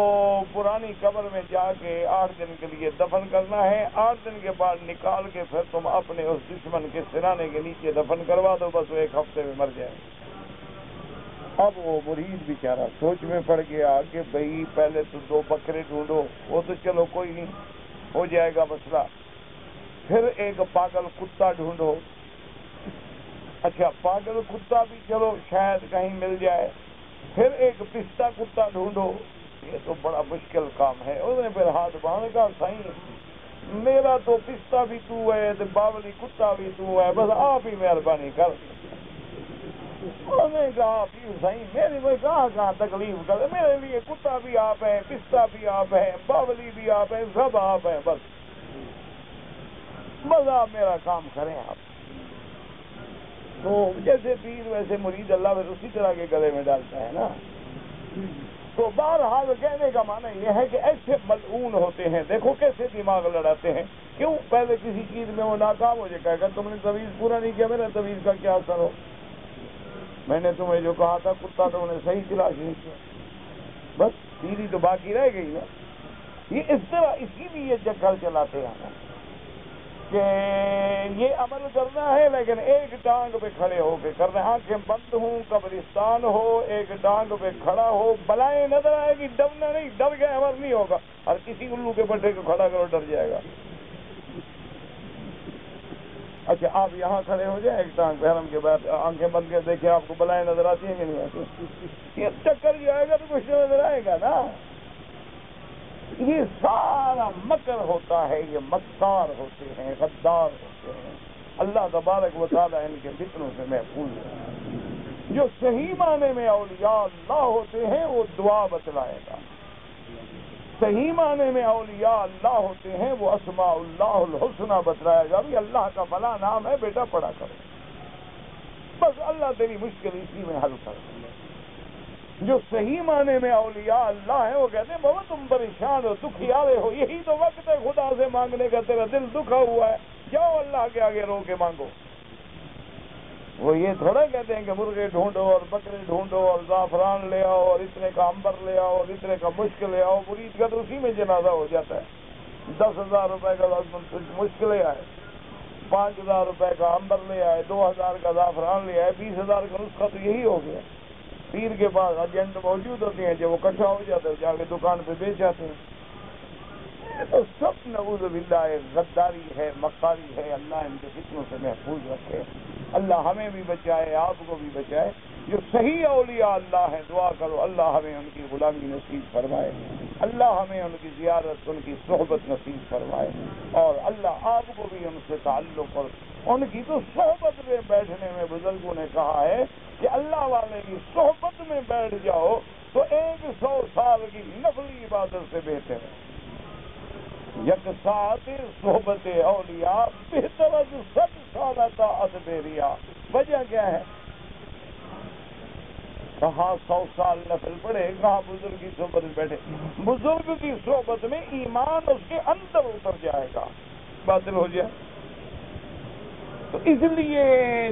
پرانی قبر میں جا کے 8 دن کے لیے دفن کرنا ہے۔ 8 دن کے بعد نکال کے پھر تم اپنے اس دشمن کے سرانے کے نیچے دفن کروا دو، بس وہ 1 ہفتے میں مر جائے۔ اب وہ مرید بیچارہ سوچ میں پڑ گیا کہ بھئی پہلے تو 2 بکرے ڈھونڈو، وہ تو چلو کوئی نہیں، ہو جائے گا مسئلہ، پھر ایک پاگل کتا ڈھونڈو، اچھا پاگل کتا بھی چلو شاید کہیں مل جائے، پھر ایک پستہ کتا ڈھونڈو، یہ تو بڑا مشکل کام ہے۔ اس نے پھر ہاتھ باندھ کہا سائیں میرا تو پستہ بھی تو ہے، باولی کتا بھی تو ہے، بس آپ ہی مہربانی کر۔ انہوں نے کہا پیر سائیں میری کوئی کہاں تکلیف کرے، میرے لیے کتا بھی آپ ہیں، پستہ بھی آپ ہیں، باولی بھی آپ ہیں، سب آپ ہیں، بس آپ میرا کام کریں۔ آپ تو جیسے پیر ویسے مرید، اللہ پھر اسی طرح کے گلے میں ڈالتا ہے نا۔ تو بہرحال کہنے کا معنی یہ ہے کہ ایسے ملعون ہوتے ہیں، دیکھو کیسے دماغ لڑاتے ہیں، کیوں پہلے کسی چیز میں وہ ناکام ہو جائے گا، تم نے تعویذ پورا نہیں کیا، میرا تعویذ کا کیا اثر ہو، میں نے تمہیں جو کہا تھا کتا تم نے صحیح تلاش نہیں کیا، بس پیری تو باقی رہ گئی نا۔ یہ اس طرح اسی لیے چکر چلاتے ہیں کہ یہ عمل کرنا ہے لیکن ایک ٹانگ پہ کھڑے ہو کے کرنا ہے، آنکھیں بند ہوں، قبرستان ہو، ایک ٹانگ پہ کھڑا ہو، بلائیں نظر آئے گی، ڈرنا نہیں، ڈر گئے عمل نہیں ہوگا، اور کسی الو کے پٹے کو کھڑا کرو ڈر جائے گا۔ اچھا آپ یہاں کھڑے ہو جائیں ایک ٹانگ پہ حرم کے بعد، آنکھیں بند کے دیکھیں آپ کو بلائیں نظر آتی ہیں کہ نہیں آتی؟ یہ چکر جو آئے گا تو کچھ نظر آئے گا نا۔ یہ سارا مکر ہوتا ہے، یہ مکار ہوتے ہیں، غدار ہوتے ہیں، اللہ تبارک و تعالی ان کے فتنوں سے محفوظ ہے۔ جو صحیح معنی میں اولیاء اللہ ہوتے ہیں وہ دعا بتلائے گا، صحیح معنی میں اولیاء اللہ ہوتے ہیں وہ اسماء اللہ الحسنہ بتلائے گا، بھی اللہ کا فلاں نام ہے بیٹا پڑھا کرو، بس اللہ تیری مشکل اسی میں حل کر دے۔ جو صحیح معنی میں اولیاء اللہ ہیں وہ کہتے ہیں بابا تم پریشان ہو، دکھیارے ہو، یہی تو وقت ہے خدا سے مانگنے کا، تیرا دل دکھا ہوا ہے، جاؤ اللہ کے آگے رو کے مانگو۔ وہ یہ تھوڑا کہتے ہیں کہ مرغے ڈھونڈو اور بکرے ڈھونڈو اور زعفران لے آؤ اور اتنے کا عنبر لے آؤ اور اتنے کا مشک لے آؤ، مرید کا تو اسی میں جنازہ ہو جاتا ہے، 10,000 روپے کا مشکلیں آئے، 5,000 روپے کا عنبر لے آئے، 2,000 کا زعفران لے آئے، 20,000 کا نسخہ تو یہی ہو گیا۔ پیر کے پاس ایجنٹ موجود ہوتے ہیں، جب وہ اکٹھا ہو جاتا ہے جا کے دکان پہ بیچ جاتے ہیں۔ تو سب نعوذ باللہ غداری ہے، مکاری ہے۔ اللہ ان کے فتنوں سے محفوظ رکھے، اللہ ہمیں بھی بچائے، آپ کو بھی بچائے۔ جو صحیح اولیاء اللہ ہیں، دعا کرو اللہ ہمیں ان کی غلامی نصیب فرمائے، اللہ ہمیں ان کی زیارت، ان کی صحبت نصیب فرمائے، اور اللہ آپ کو بھی ان سے تعلق اور ان کی تو صحبت میں بیٹھنے میں بزرگوں نے کہا ہے کہ اللہ والے کی صحبت میں بیٹھ جاؤ تو 100 سال کی نفلی عبادت سے بہتر ہے۔ یک ساتھ صحبت اولیاء بہتر از 100 سالہ طاعت بیریا۔ وجہ کیا ہے؟ کہاں 100 سال نفل پڑھے، کہاں بزرگ کی صحبت میں بیٹھے۔ بزرگ کی صحبت میں ایمان اس کے اندر اتر جائے گا، باطل ہو جائے۔ تو اس لیے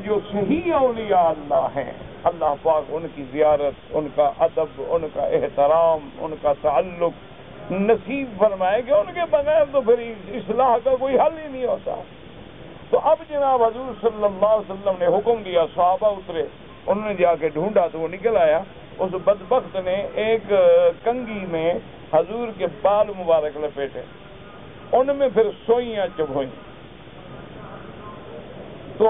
جو صحیح اولیاء اللہ ہیں، اللہ پاک ان کی زیارت، ان کا ادب، ان کا احترام، ان کا تعلق نصیب فرمائے کہ ان کے بغیر تو پھر اصلاح کا کوئی حل ہی نہیں ہوتا۔ تو اب جناب حضور صلی اللہ علیہ وسلم نے حکم دیا، صحابہ اترے، انہوں نے جا کے ڈھونڈا تو وہ نکل آیا۔ اس بدبخت نے ایک کنگھی میں حضور کے بال مبارک لپیٹے، ان میں پھر سوئیاں چبھوئیں۔ تو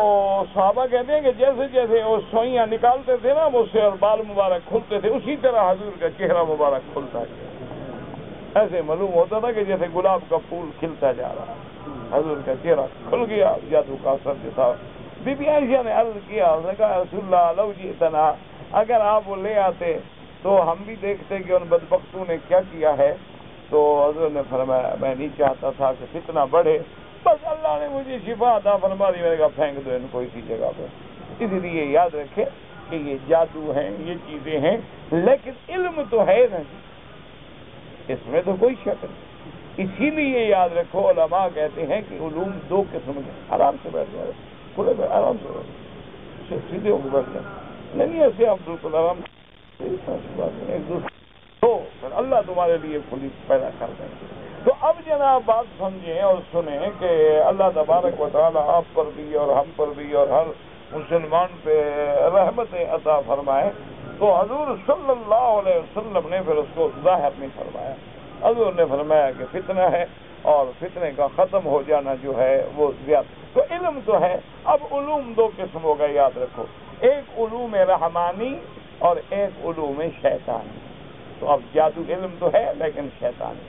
صحابہ کہتے ہیں کہ جیسے جیسے وہ سوئیاں نکالتے تھے نا وہ سے اور بال مبارک کھلتے تھے، اسی طرح حضور کا چہرہ مبارک کھلتا گیا۔ ایسے معلوم ہوتا تھا کہ جیسے گلاب کا پھول کھلتا جا رہا، حضور کا چہرہ کھل گیا جادو کا اثر کے ساتھ۔ بی بی عائشہ نے عرض کیا، اس نے کہا رسول اللہ لو جئتنا، اگر آپ وہ لے آتے تو ہم بھی دیکھتے کہ ان بدبختوں نے کیا کیا ہے۔ تو حضور نے فرمایا میں نہیں چاہتا تھا کہ فتنہ بڑھے، بس اللہ نے مجھے شفا عطا فرما دی، میں نے کہا پھینک دو ان کو اسی جگہ پہ۔ اس لیے یاد رکھے کہ یہ جادو ہیں، یہ چیزیں ہیں، لیکن علم تو ہے نہیں، اس میں تو کوئی شک نہیں۔ اسی لیے یاد رکھو علماء کہتے ہیں کہ علوم 2 قسم کے۔ آرام سے بیٹھ جائے، کھلے بیٹھ، آرام سے بیٹھ، سیدھے ہو کے بیٹھ جائیں، نہیں ایسے آپ بالکل آرام سے ایک دوسرے تو پھر اللہ تمہارے لیے کھلی پیدا کر دیں گے۔ تو اب جناب بات سمجھیں اور سنیں کہ اللہ تبارک و تعالی آپ پر بھی اور ہم پر بھی اور ہر مسلمان پہ رحمتیں عطا فرمائے۔ تو حضور صلی اللہ علیہ وسلم نے پھر اس کو ظاہر نہیں فرمایا، حضور نے فرمایا کہ فتنہ ہے اور فتنے کا ختم ہو جانا جو ہے وہ زیادہ۔ تو علم تو ہے، اب علوم 2 قسم ہو گئے، یاد رکھو، ایک علوم رحمانی اور ایک علوم شیطانی۔ تو اب جادو علم تو ہے لیکن شیطانی۔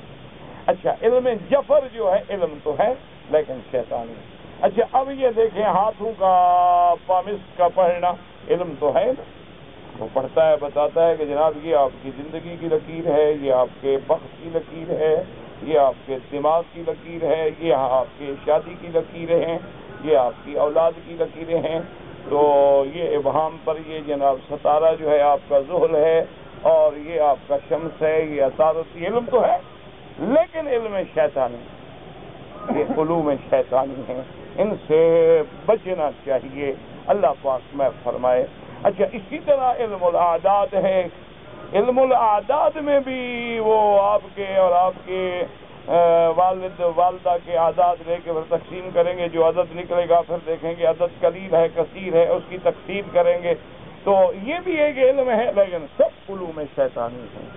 اچھا، علم جفر جو ہے علم تو ہے لیکن شیطانی۔ اچھا اب یہ دیکھیں، ہاتھوں کا پامس کا پڑھنا علم تو ہے نا، وہ پڑھتا ہے، بتاتا ہے کہ جناب یہ آپ کی زندگی کی لکیر ہے، یہ آپ کے بخت کی لکیر ہے، یہ آپ کے دماغ کی لکیر ہے، یہ آپ کے شادی کی لکیریں ہیں، یہ آپ کی اولاد کی لکیریں ہیں۔ تو یہ ابہام پر یہ جناب ستارہ جو ہے آپ کا ظہر ہے، اور یہ آپ کا شمس ہے، یہ عطارد، علم تو ہے لیکن علم شیطانی، یہ علوم شیطانی ہیں، ان سے بچنا چاہیے، اللہ پاک میں فرمائے۔ اچھا اسی طرح علم الاعداد ہے، علم الاعداد میں بھی وہ آپ کے اور آپ کے والد والدہ کے اعداد لے کے پھر تقسیم کریں گے، جو عدد نکلے گا پھر دیکھیں گے عدد قلیل ہے کثیر ہے، اس کی تقسیم کریں گے۔ تو یہ بھی ایک علم ہے لیکن سب علوم شیطانی ہیں،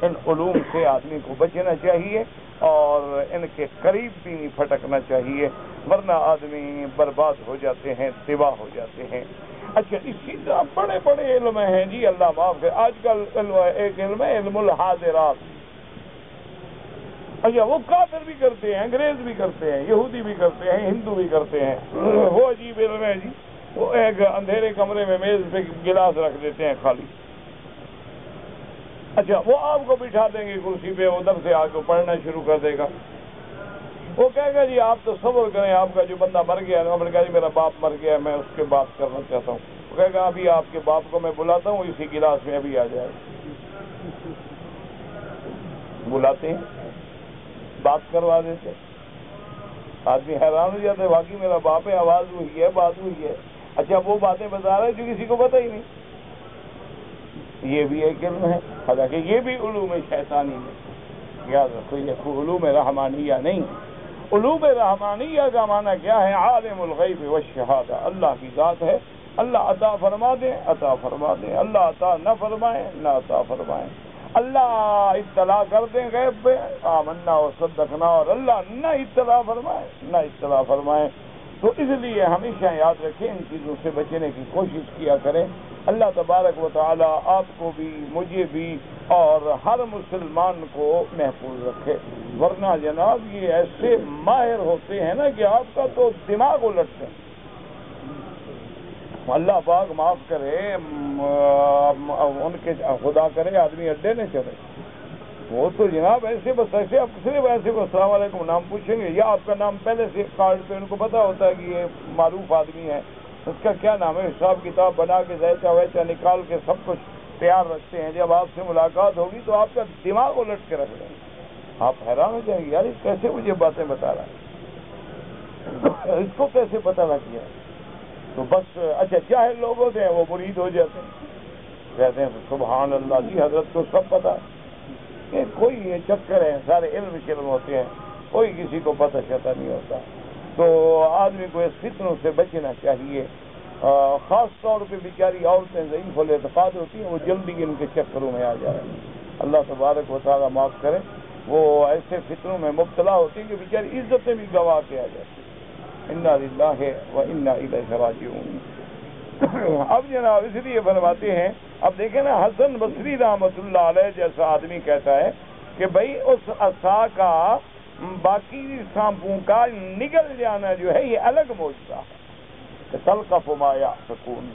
ان علوم سے آدمی کو بچنا چاہیے اور ان کے قریب بھی نہیں پھٹکنا چاہیے، ورنہ آدمی برباد ہو جاتے ہیں، تباہ ہو جاتے ہیں۔ اچھا اسی طرح بڑے بڑے علم ہیں جی، اللہ معاف کرے، آج کل ایک علم ہے علم الحاضرات۔ اچھا وہ کافر بھی کرتے ہیں، انگریز بھی کرتے ہیں، یہودی بھی کرتے ہیں، ہندو بھی کرتے ہیں، وہ عجیب علم ہے جی، وہ ایک اندھیرے کمرے میں میز پہ گلاس رکھ دیتے ہیں خالی، اچھا وہ آپ کو بٹھا دیں گے کرسی پہ، ادھر سے آ کے پڑھنا شروع کر دے گا، وہ کہے گا جی آپ تو صبر کریں، آپ کا جو بندہ مر گیا ہے، کہا جی میرا باپ مر گیا ہے، میں اس کے بات کرنا چاہتا ہوں، وہ کہے گا ابھی آپ کے باپ کو میں بلاتا ہوں، اسی گلاس میں ابھی آ جائے، بلاتے ہیں، بات کروا دیتے، آدمی حیران ہو جاتا ہے، باقی میرا باپ ہے، آواز ہوئی ہے، بات ہوئی ہے، اچھا وہ باتیں بتا رہے جو کسی کو پتہ ہی نہیں، یہ بھی ایک علم ہے، حالانکہ یہ بھی علوم شیطانی ہے، یاد رکھو یہ علوم رحمانیہ نہیں۔ قلوب رحمانیہ کا معنی کیا ہے؟ عالم الغیب والشہادہ، اللہ کی ذات ہے، اللہ عطا فرما دیں عطا فرما دیں، اللہ عطا نہ فرمائیں نہ عطا فرمائیں، اللہ اطلاع کر دیں غیب پہ آمنا و صدقنا، اور اللہ نہ اطلاع فرمائیں نہ اطلاع فرمائیں۔ تو اس لیے ہمیشہ یاد رکھیں، ان چیزوں سے بچنے کی کوشش کیا کریں۔ اللہ تبارک و تعالی آپ کو بھی، مجھے بھی، اور ہر مسلمان کو محفوظ رکھے، ورنہ جناب یہ ایسے ماہر ہوتے ہیں نا کہ آپ کا تو دماغ الٹتے ہیں۔ اللہ پاک معاف کرے، ان کے خدا کرے آدمی اڈے نہ چلے، وہ تو جناب ایسے بس ایسے آپ صرف ایسے کو السلام علیکم نام پوچھیں گے، یا آپ کا نام پہلے سے کارڈ پہ ان کو پتا ہوتا ہے کہ یہ معروف آدمی ہے، اس کا کیا نام ہے، حساب کتاب بنا کے ذائچہ ویچہ نکال کے سب کچھ تیار رکھتے ہیں۔ جب آپ سے ملاقات ہوگی تو آپ کا دماغ الٹ کے رکھ دیں گے، آپ حیران ہو جائیں گے، یار یہ کیسے مجھے باتیں بتا رہا ہے، اس کو کیسے پتا لگ گیا۔ تو بس اچھا جاہل لوگ ہوتے ہیں وہ مرید ہو جاتے ہیں، کہتے ہیں سبحان اللہ جی حضرت کو سب پتا ہے، یہ کوئی یہ چکر ہے، سارے علم علم ہوتے ہیں، کوئی کسی کو پتہ شتہ نہیں ہوتا۔ تو آدمی کو اس فتنوں سے بچنا چاہیے، خاص طور پہ بیچاری عورتیں ضعیف الاعتقاد ہوتی ہیں، وہ جلدی ان کے چکروں میں آ جائیں، اللہ تبارک و تعالیٰ معاف کرے، وہ ایسے فتنوں میں مبتلا ہوتی ہیں کہ بیچاری عزتیں بھی گوا کے آ جاتی ہیں۔ انا للہ و انا الیہ راجعون۔ اب جناب اس لیے فرماتے ہیں، اب دیکھیں نا حسن بصری رحمۃ اللہ علیہ جیسا آدمی کہتا ہے کہ بھائی اس عصا کا باقی سانپوں کا نگل جانا جو ہے یہ الگ معجزہ ہے، تلقف ما یأفکون۔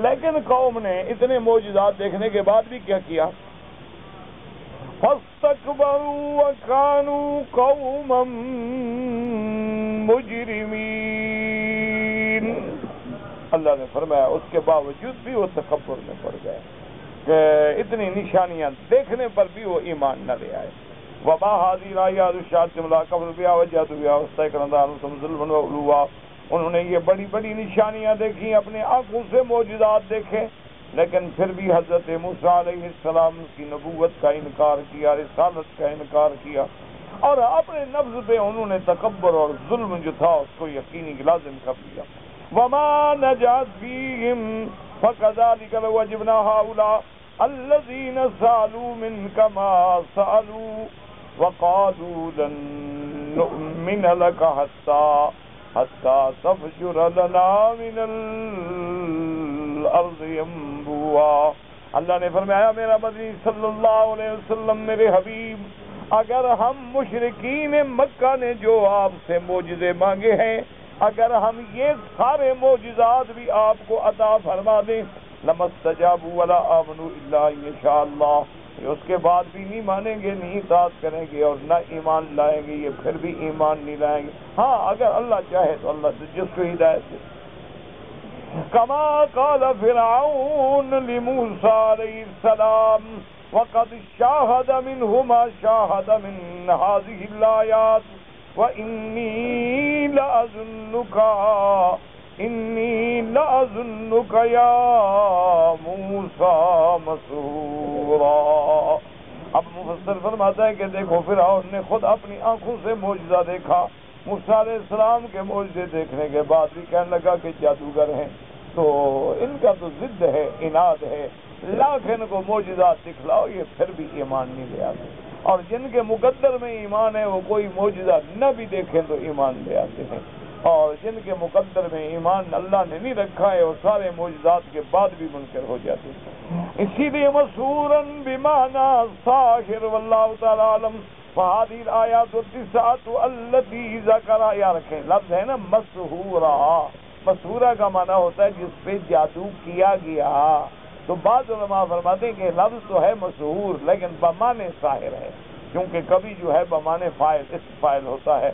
لیکن قوم نے اتنے معجزات دیکھنے کے بعد بھی کیا کیا؟ فَاسْتَكْبَرُوا وَكَانُوا قَوْمًا مُجْرِمِينَ۔ اللہ نے فرمایا اس کے باوجود بھی وہ تکبر میں پڑ گئے کہ اتنی نشانیاں دیکھنے پر بھی وہ ایمان نہ لے آئے۔ وَمَا هَٰذِهِ الْآيَاتُ الشَّاهِدَةُ لَا كَفَرُوا بِهَا وَجَحَدُوا بِهَا وَاسْتَيْقَنَتْهَا أَنفُسُهُمْ ظُلْمًا وَعُلُوًّا۔ انہوں نے یہ بڑی بڑی نشانیاں دیکھی، اپنے آنکھوں سے معجزات دیکھے، لیکن پھر بھی حضرت موسیٰ علیہ السلام کی نبوت کا انکار کیا، رسالت کا انکار کیا، اور اپنے نفس پہ انہوں نے تکبر اور ظلم جو تھا اس کو یقینی لازم کر لیا۔ وما نجات فیہم فکذالک لوجبنا ہؤلاء الذین سألوا منک ما سألوا وقالوا لن نؤمن لک حتی تفجر لنا من الارض ینبوعا۔ اللہ نے فرمایا میرا مدنی صلی اللہ علیہ وسلم، میرے حبیب، اگر ہم مشرکین مکہ نے جو آپ سے معجزے مانگے ہیں، اگر ہم یہ سارے معجزات بھی آپ کو عطا فرما دیں، لَمَا اسْتَجَابُوا وَلَا آمَنُوا إِلَّا إِن شَاءَ اللَّهُ، اس کے بعد بھی نہیں مانیں گے، نہیں اطاعت کریں گے اور نہ ایمان لائیں گے، یہ پھر بھی ایمان نہیں لائیں گے۔ ہاں اگر اللہ چاہے تو اللہ سے جس کو ہدایت دے۔ کما قال فرعون لموسیٰ علیہ السلام وقد شاہد منہ ما شاہد من هذه الآیات وإنی لأظنک یا موسیٰ مسحورا۔ اب مفسر فرماتا ہے کہ دیکھو فرعون نے خود اپنی آنکھوں سے معجزہ دیکھا، موسیٰ علیہ السلام کے معجزے دیکھنے کے بعد بھی کہنے لگا کہ جادوگر ہیں، تو ان کا تو ضد ہے، عناد ہے، لاکھ ان کو معجزات دکھلاؤ یہ پھر بھی ایمان نہیں لے آتے، اور جن کے مقدر میں ایمان ہے وہ کوئی معجزہ نہ بھی دیکھیں تو ایمان لے آتے ہیں، اور جن کے مقدر میں ایمان اللہ نے نہیں رکھا ہے وہ سارے معجزات کے بعد بھی منکر ہو جاتے ہیں۔ اسی لیے مسحوراً بمعنی ساحر واللہ تعالی عالم۔ فہذه الآیات التسعۃ التي ذکر، یا رکھیں لفظ ہے نا مسحورا، مسحورا کا معنی ہوتا ہے جس پہ جادو کیا گیا، تو بعض علماء فرماتے ہیں کہ لفظ تو ہے مسحور لیکن بمعنی ساحر ہے، کیونکہ کبھی جو ہے بمعنی فاعل اسم فاعل ہوتا ہے،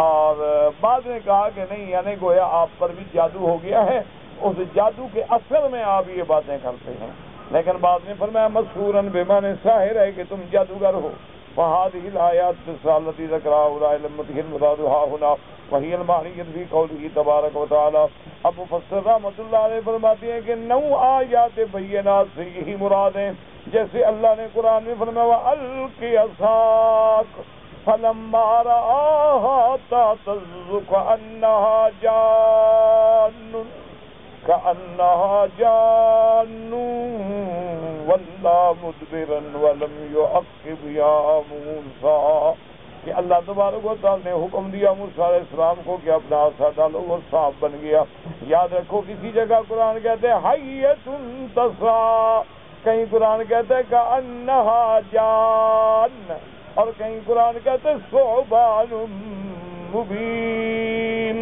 اور بعض نے کہا کہ نہیں یعنی گویا آپ پر بھی جادو ہو گیا ہے، اس جادو کے اثر میں آپ یہ باتیں کرتے ہیں، لیکن بعض نے فرمایا مسحوراً بمعنی ساحر ہے کہ تم جادوگر ہو، وهذه الآيات التي ذكرها هؤلاء الأمة المراد ها هنا وهي المعنية في قوله تبارک و تعالی. اب مفسر رحمۃ اللہ علیہ فرماتے ہیں کہ 9 آیات بینات سے یہی مراد ہیں، جیسے اللہ نے قرآن میں فرمایا وَأَلْقِ عَصَاكَ فَلَمَّا رَآهَا تَهْتَزُّ كَأَنَّهَا جَانٌّ وَلَّىٰ مُدْبِرًا وَلَمْ يُعَقِّبْ يَا مُوسَىٰ، کہ اللہ تبارک و تعالیٰ نے حکم دیا موسیٰ علیہ السلام کو کہ اپنا عصا ڈالو، وہ سانپ بن گیا. یاد رکھو کسی جگہ قرآن کہتے ہیں حیۃ تسعیٰ، کہیں قرآن کہتے ہیں کأنہا جان، اور کہیں قرآن کہتے ہیں ثعبان مبین.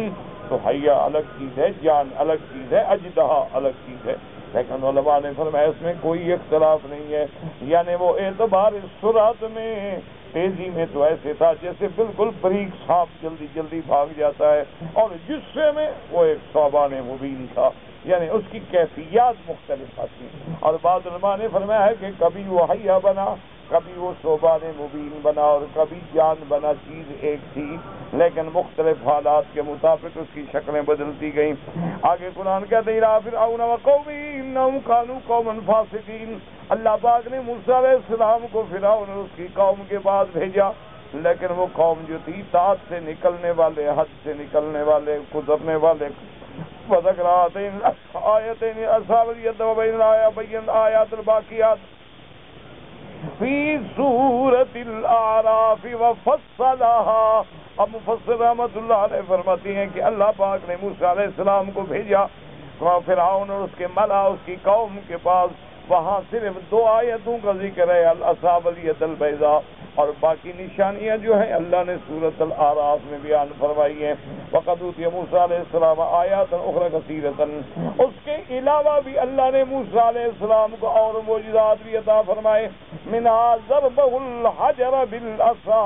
تو حیہ الگ چیز ہے، جان الگ چیز ہے، اجدہا الگ چیز ہے. لیکن علماء نے فرمایا اس میں کوئی اختلاف نہیں ہے، یعنی وہ اعتبار سرعت میں، تیزی میں تو ایسے تھا جیسے بالکل باریک سانپ جلدی جلدی بھاگ جاتا ہے، اور جسے میں وہ ایک ثعبان مبین تھا، یعنی اس کی کیفیات مختلف تھیں. اور بعض علماء نے فرمایا ہے کہ کبھی وہ حیہ بنا، کبھی وہ ثعبان مبین بنا، اور کبھی جان بنا، چیز ایک تھی لیکن مختلف حالات کے مطابق اس کی شکلیں بدلتی گئیں. آگے قرآن کہتے ہیں اِلَىٰ فِرْعَوْنَ وَقَوْمِهِ إِنَّهُمْ كَانُوا قَوْمًا فَاسِقِينَ. اللہ پاک نے موسیٰ علیہ السلام کو فرعون اور اس کی قوم کے پاس بھیجا، لیکن وہ قوم جو تھی طاعت سے نکلنے والے، حد سے نکلنے والے، گزرنے والے. وَذَكَرَ آیَتَيْنِ أَصْحَابَ الْيَدِّ وَبَيْنَ الْآيَاتِ الْبَاقِيَاتِ فی سورۃ الاعراف وفصلها. اب مفسر رحمۃ اللہ علیہ فرماتی ہیں کہ اللہ پاک نے موسیٰ علیہ السلام کو بھیجا فرعون اور اس کے ملا، اس کی قوم کے پاس. وہاں صرف 2 آیتوں کا ذکر ہے، الاصحاب الید البیضاء، اور باقی نشانیاں جو ہیں اللہ نے سورۃ الاعراف میں بیان فرمائی ہیں. وقد اوتی موسیٰ علیہ السلام آیات اخری کثیرۃ، اس کے علاوہ بھی اللہ نے موسیٰ علیہ السلام کو اور معجزات بھی عطا فرمائے. منہا ضربہ الحجر بالعصا،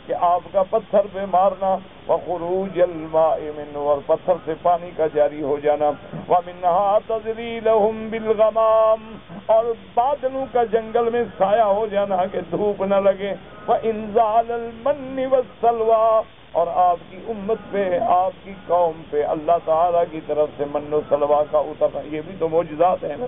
کہ آپ کا پتھر پہ مارنا، وخروج الماء منہ، اور پتھر سے پانی کا جاری ہو جانا، ومنہا تظلیلہم بالغمام، اور بادلوں کا جنگل میں سایہ ہو جانا کہ دھوپ نہ لگے، وانزال المن والسلوى، اور آپ کی امت پہ، آپ کی قوم پہ اللہ تعالیٰ کی طرف سے من و سلوہ کا اترنا، یہ بھی تو معجزات ہیں نا.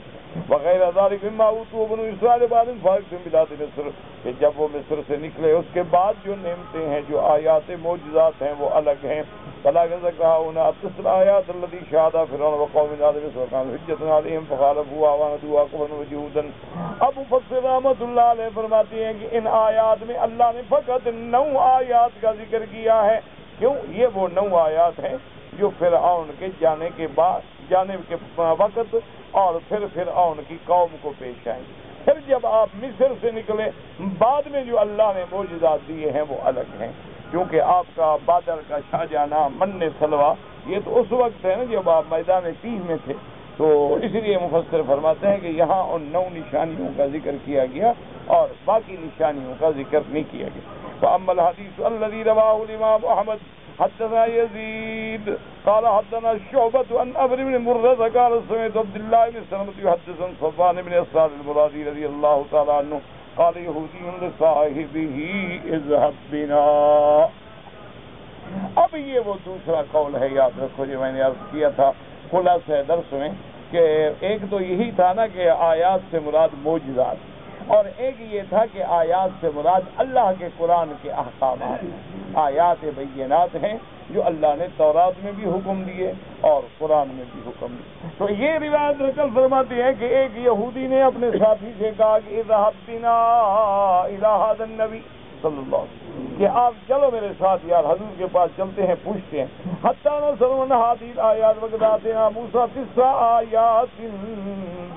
وغیرہ ذالک مما اوتوا بنو اسرائیل بعد فارغ من بلاد مصر، کہ جب وہ مصر سے نکلے اس کے بعد جو نعمتیں ہیں، جو آیات معجزات ہیں وہ الگ ہیں. فلا ذکرها هنا تسع آیات التي شهد فرعون وقوم آدم وكان حجة عليهم فخالفوا وعاندوا عقبا وجهودا. اب مفسر رحمۃ اللہ علیہ فرماتے ہیں کہ ان آیات میں اللہ نے فقط 9 آیات کا ذکر کیا ہے. کیوں؟ یہ وہ 9 آیات ہیں جو فرعون کے جانے کے وقت اور پھر فرعون کی قوم کو پیش آئیں. پھر جب آپ مصر سے نکلے بعد میں جو اللہ نے معجزات دیے ہیں وہ الگ ہیں، کیونکہ آپ کا بادل کا چھا جانا، من سلوہ، یہ تو اس وقت ہے نا جب آپ میدان تیہ میں تھے. تو اس لیے مفسر فرماتے ہیں کہ یہاں ان 9 نشانیوں کا ذکر کیا گیا اور باقی نشانیوں کا ذکر نہیں کیا گیا. فأما الحديث الذي رواه الإمام أحمد حدثنا يزيد قال حدثنا شعبة عن عمرو بن مرة قال سمعت عبد الله بن سلمة يحدث عن صفوان بن أسعد المرادي رضي الله تعالى عنه قال يهودي لصاحبه اذهب بنا. اب یہ وہ دوسرا قول ہے، یاد رکھو جو میں نے عرض کیا تھا خلاصہ درس میں، کہ ایک تو یہی تھا نا کہ آیات سے مراد معجزات، اور ایک یہ تھا کہ آیات سے مراد اللہ کے قرآن کے احکامات. آیات بینات ہیں جو اللہ نے تورات میں بھی حکم دیے اور قرآن میں بھی حکم دیے. تو یہ روایت نقل فرماتی ہے کہ ایک یہودی نے اپنے ساتھی سے کہا کہ اذهب بنا الى هذا النبی صلی اللہ علیہ وسلم، کہ آپ چلو میرے ساتھ یار حضور کے پاس چلتے ہیں، پوچھتے ہیں. حتی نظرنا هذه الآیات وقداتنا موسیٰ 9 آیات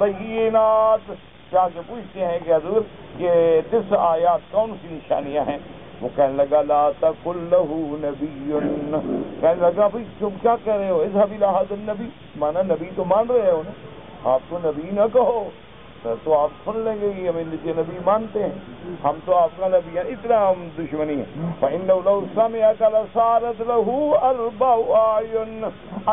بینات، کیا کہ پوچھتے ہیں کہ حضور یہ 9 آیات کون سی نشانیاں ہیں؟ وہ کہنے لگا لا تقل له نبی، کہنے لگا بھائی تم کیا کہہ رہے ہو؟ اذهب الى هذا النبی، مانا نبی تو مان رہے ہو نا، آپ تو نبی نہ کہو تو آپ سن لیں گے کہ ہم نبی مانتے ہیں، ہم تو آپ کا نبی ہیں، اتنا ہم دشمنی ہے. فإنه لو سمعك لصارت له 4 أعين،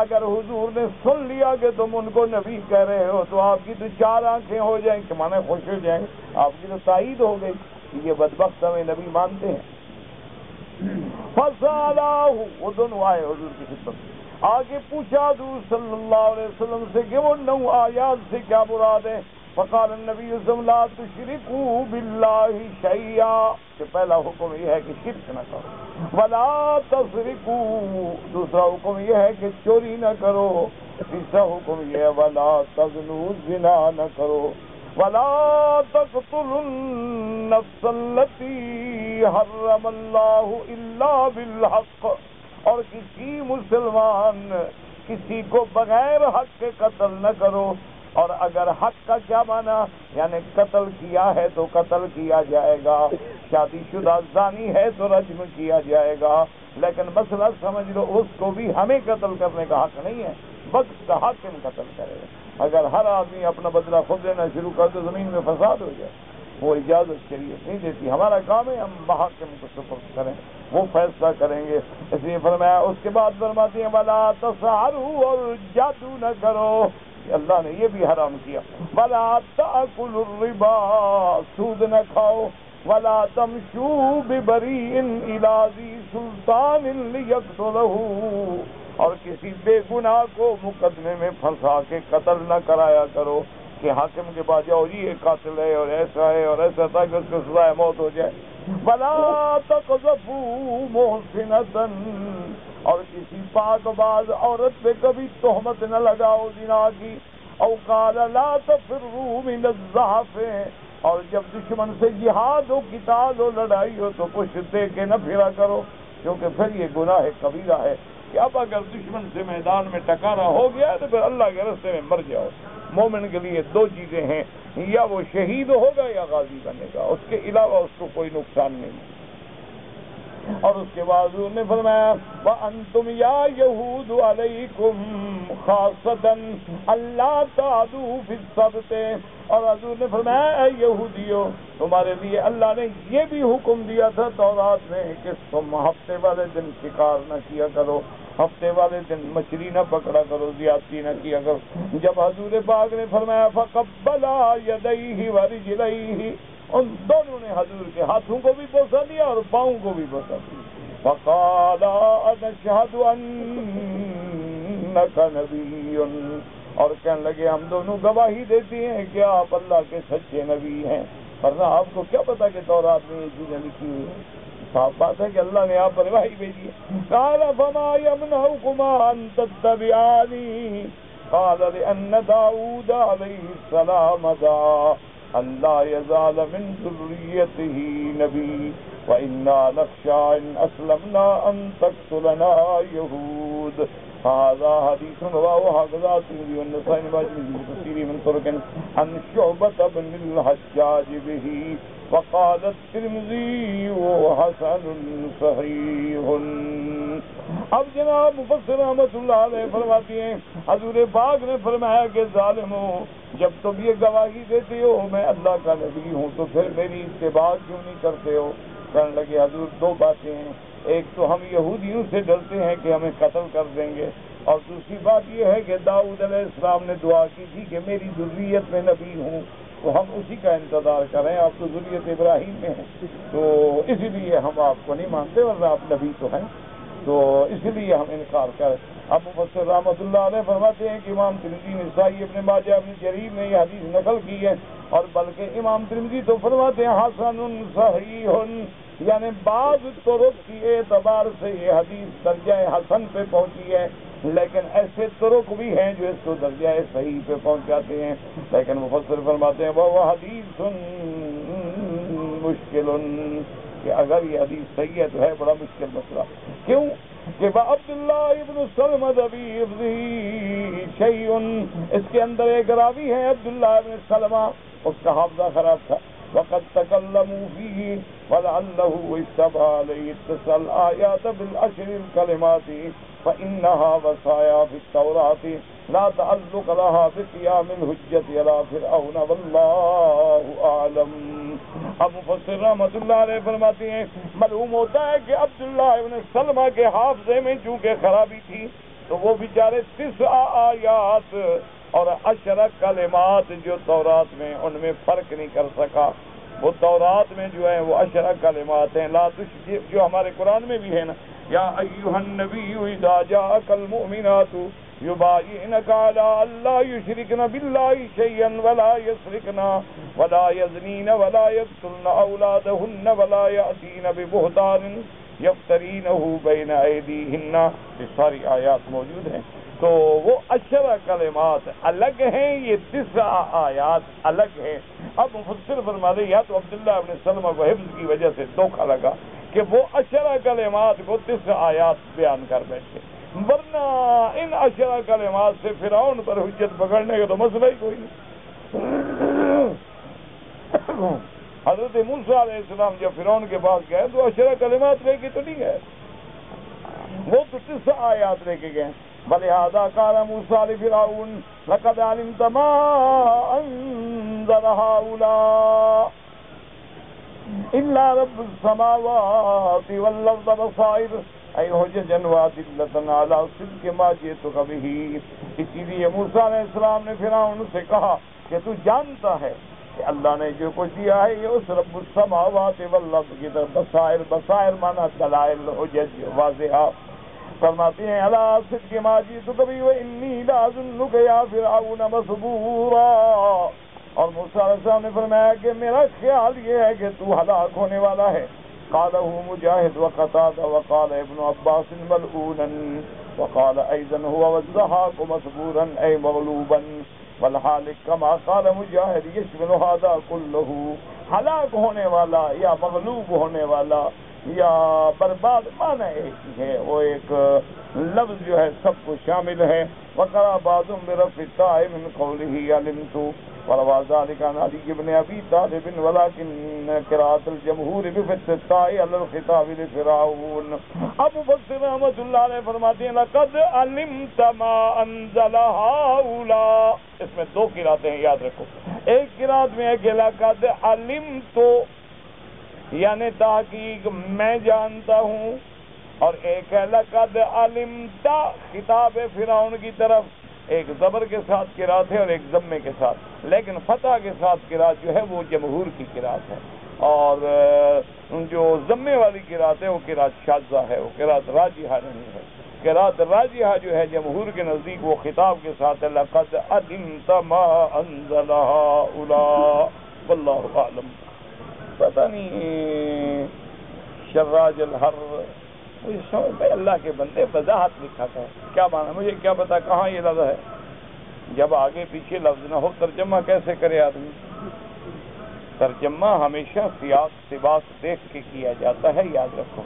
اگر حضور نے سن لیا کہ تم ان کو نبی کہہ رہے ہو تو آپ کی تو 4 آنکھیں ہو جائیں، کہ مانے خوش ہو جائیں، آپ کی تو تائید ہو گئی. یہ بدبخت ہمیں نبی مانتے ہیں. فَسَأَلَهُ وہ دونوں آئے حضور کی خدمت میں. آگے پوچھا حضور صلی اللہ علیہ وسلم سے کہ وہ 9 آیات سے کیا مراد ہے. فقال النبی صلی اللہ علیہ وسلم لا تشرکوا باللہ شیئا کہ پہلا حکم یہ ہے کہ شرک نہ کرو. ولا تسرقوا دوسرا حکم یہ ہے کہ چوری نہ کرو. تیسرا حکم یہ ہے ولا تزنوا زنا نہ کرو. ولا تقتلوا النفس التي حرم الله الا بالحق اور کسی مسلمان کسی کو بغیر حق کے قتل نہ کرو. اور اگر حق کا کیا معنی یعنی قتل کیا ہے تو قتل کیا جائے گا, شادی شدہ زانی ہے تو رجم کیا جائے گا. لیکن مسئلہ سمجھ لو اس کو بھی ہمیں قتل کرنے کا حق نہیں ہے, وقت کا حاکم قتل کرے. اگر ہر آدمی اپنا بدلہ خود لینا شروع کر تو زمین میں فساد ہو جائے. وہ اجازت شریعت نہیں دیتی. ہمارا کام ہے ہم محاکم کو سپرد کریں, وہ فیصلہ کریں گے. اس لیے فرمایا اس کے بعد فرماتے ہیں ولا تسحروا اور جادو نہ کرو. اللہ نے یہ بھی حرام کیا. ولا تأکلوا الربا سود نہ کھاؤ. ولا تمشوا ببریء الی ذی سلطان لیقتلہ اور کسی بے گناہ کو مقدمے میں پھنسا کے قتل نہ کرایا کرو کہ حاکم کے پاس جاؤ جی یہ قاتل ہے اور ایسا ہے اور ایسا تھا کہ اس کو سزائے موت ہو جائے. ولا تقذفوا محسنۃ اور کسی پاک باز عورت پہ کبھی تہمت نہ لگاؤ زنا کی. او قال لا تفروا من الضعف اور جب دشمن سے جہاد ہو قتال ہو لڑائی ہو تو پشت دے کے نہ پھرا کرو کیونکہ پھر یہ گناہ کبیرہ ہے کہ اب اگر دشمن سے میدان میں ٹکرانا ہو گیا تو پھر اللہ کے راستے میں مر جاؤ. مومن کے لیے 2 چیزیں ہیں, یا وہ شہید ہوگا یا غازی بنے گا, اس کے علاوہ اس کو کوئی نقصان نہیں. اور اس کے بعد انہوں نے فرمایا وَأَنْتُمْ يَا يَهُودُ عَلَيْكُمْ خَاصَّةً أَلَّا تَعْدُوا فِي السَّبْتِ اور حضور نے فرمایا اے یہودیو تمہارے لیے اللہ نے یہ بھی حکم دیا تھا تورات میں کہ تم ہفتے والے دن شکار نہ کیا کرو, ہفتے والے دن مچھلی نہ پکڑا کرو, زیادتی نہ کیا کرو. جب حضور پاک نے فرمایا فَقَبَّلَا يَدَيْهِ وَرِجْلَيْهِ ان دونوں نے حضور کے ہاتھوں کو بھی بوسہ دیا اور پاؤں کو بھی بوسہ دیا. فَقَالَ أَنَشْهَدُ أَنَّكَ نَبِيٌّ اور کہنے لگے ہم دونوں گواہی دیتی ہیں کہ آپ اللہ کے سچے نبی ہیں. ورنہ آپ کو کیا پتا کہ تورات میں یہ چیزیں لکھی ہوئی ہیں. صاف بات ہے کہ اللہ نے آپ پر وحی بھیجی ہے. قَالَ فَمَا يَمْنَعُكُمَا أَن تَتَّبِعَانِي قَالَ لِأَنَّ دَاوُودَ عَلَيْهِ السَّلَامَ دَعَا أَلَّا يَزَالَ مِن ذُرِّيَّتِهِ نَبِيٌّ وَإِنَّا نَخْشَىٰ إِنْ أَسْلَمْنَا أَن تَقْتُلَنَا يَهُودُ هذا حديث رواه هكذا الترمذي والنسائي بتفسير من طرق عن شعبة بن الحجاج به وقال الترمذي حسن صحيح. اب جناب مفسر رحمۃ اللہ علیہ فرماتے ہیں حضور پاک نے فرمایا کہ ظالموں جب تم یہ گواہی دیتے ہو میں اللہ کا نبی ہوں تو پھر میری اتباع کیوں نہیں کرتے ہو. کہنے لگے حضور 2 باتیں ہیں, ایک تو ہم یہودیوں سے ڈرتے ہیں کہ ہمیں قتل کر دیں گے اور دوسری بات یہ ہے کہ داؤد علیہ السلام نے دعا کی تھی کہ میری ذریت میں نبی ہوں تو ہم اسی کا انتظار کریں. آپ تو ذریت ابراہیم میں ہیں تو اسی لیے ہم آپ کو نہیں مانتے ورنہ آپ نبی تو ہیں تو اسی لیے ہم انکار کریں. اب مفسر رحمۃ اللہ علیہ فرماتے ہیں کہ امام ترمذی نسائی ابن ماجہ ابن جریر نے یہ حدیث نقل کی ہے اور بلکہ امام ترمذی تو فرماتے ہیں حسن صحیح یعنی بعض طرق کی اعتبار سے یہ حدیث درجہ حسن پہ پہنچی ہے لیکن ایسے طرق بھی ہیں جو اس کو درجہ صحیح پہ پہنچاتے ہیں. لیکن مفسر فرماتے ہیں وہ حدیث مشکل کہ اگر یہ حدیث صحیح ہے تو ہے بڑا مشکل مسئلہ. کیوں کہ عبداللہ ابن سلمہ شیء اس کے اندر ایک راوی ہے عبداللہ ابن سلمہ اس کا حافظہ خراب تھا. وقد تكلموا فيه ولعله اشتبه عليه اتصل آيات بالعشر الكلمات فإنها وصايا في التوراة لا تعلق لها بقيام الحجة على فرعون والله أعلم. اب مفسر رحمۃ اللہ علیہ فرماتے ہیں معلوم ہوتا ہے کہ عبداللہ ابن سلمہ کے حافظے میں چونکہ خرابی تھی تو وہ بیچارے 9 آیات اور 10 کلمات جو تورات میں ان میں فرق نہیں کر سکا. وہ تورات میں جو ہے وہ 10 کلمات ہیں، لا تشرک، جو ہمارے قرآن میں بھی ہے نا، یا ایھا النبی اذا جاءک المؤمنات یبایعنک علی الا یشرکن باللہ شیئا ولا یسرقن ولا یزنین ولا یقتلن اولادہن ولا یأتین ببہتان یفترینہ بین ایدیہن، یہ ساری آیات موجود ہیں۔ تو وہ 10 کلمات الگ ہیں، یہ 9 آیات الگ ہیں۔ اب مفسر فرماتے یا تو عبداللہ ابن سلمہ کو حفظ کی وجہ سے دھوکہ لگا کہ وہ 10 کلمات کو 9 آیات بیان کر بیٹھے، ورنہ ان 10 کلمات سے فرعون پر حجت پکڑنے کا تو مسئلہ ہی کوئی نہیں۔ حضرت موسیٰ علیہ السلام جب فرعون کے پاس گئے تو 10 کلمات لے کے تو نہیں گئے، وہ تو 9 آیات لے کے گئے۔ وَلِهَذَا قَالَ مُوسَىٰ لِفِرْعَوْنَ لَقَدْ عَلِمْتَ مَا أَنزَلَ هَٰؤُلَاءِ إِلَّا رَبُّ السَّمَاوَاتِ وَالْأَرْضِ بَصَائِرَ أَيْ حُجَّةً وَأَدِلَّةً عَلَىٰ صِدْقِ مَا جِئْتُكَ بِهِ۔ اسی لیے موسیٰ علیہ السلام نے فرعون سے کہا کہ تو جانتا ہے کہ اللہ نے جو کچھ دیا ہے یہ اس رب السماوات والارض کی طرف بصائر، بصائر مانا دلائل، حجج واضحہ۔ فرماتے ہیں علی صدق ما جئتک بہ وانی لاظنک یا فرعون مسبورا، اور موسیٰ علیہ السلام نے فرمایا کہ میرا خیال یہ ہے کہ تو ہلاک ہونے والا ہے۔ قالہ مجاہد وقتادہ وقال ابن عباس ملعونا وقال ایضا هو والضحاک مسبورا ای مغلوبا والحالق کما قال مجاہد یشمل هذا کلہ، ہلاک ہونے والا یا مغلوب ہونے والا یا برباد معنی ایک ہی ہے، وہ ایک لفظ جو ہے سب کو شامل ہے۔ وقرأ بعضهم برفع التاء من قوله علمت وروى ذلك عن علي بن ابي طالب ولكن قراءة الجمهور بفتح التاء على الخطاب لفرعون۔ اب مفسر رحمۃ اللہ علیہ فرماتے ہیں لقد علمت ما انزل هؤلاء، اس میں 2 قراءتیں ہیں یاد رکھو، ایک قراءت میں ہے کہ لقد علمت یعنی تحقیق میں جانتا ہوں، اور ایک ہے لقد علمت خطاب فرعون کی طرف، ایک زبر کے ساتھ قرات ہے اور ایک ضمے کے ساتھ، لیکن فتح کے ساتھ قرات جو ہے وہ جمہور کی قرات ہے، اور جو ضمے والی قرات ہے وہ قرات شاذہ ہے، وہ قرات راجحہ نہیں ہے۔ قرات راجحہ جو ہے جمہور کے نزدیک وہ خطاب کے ساتھ ہے لقد علمت ما انزل هؤلاء واللہ اعلم۔ پتہ نہیں شراج الحر، مجھے سمجھ میں اللہ کے بندے وضاحت لکھا تھا، کیا معنی مجھے کیا پتا کہاں یہ لفظ ہے، جب آگے پیچھے لفظ نہ ہو ترجمہ کیسے کرے آدمی؟ ترجمہ ہمیشہ سیاق سباق دیکھ کے کیا جاتا ہے، یاد رکھو۔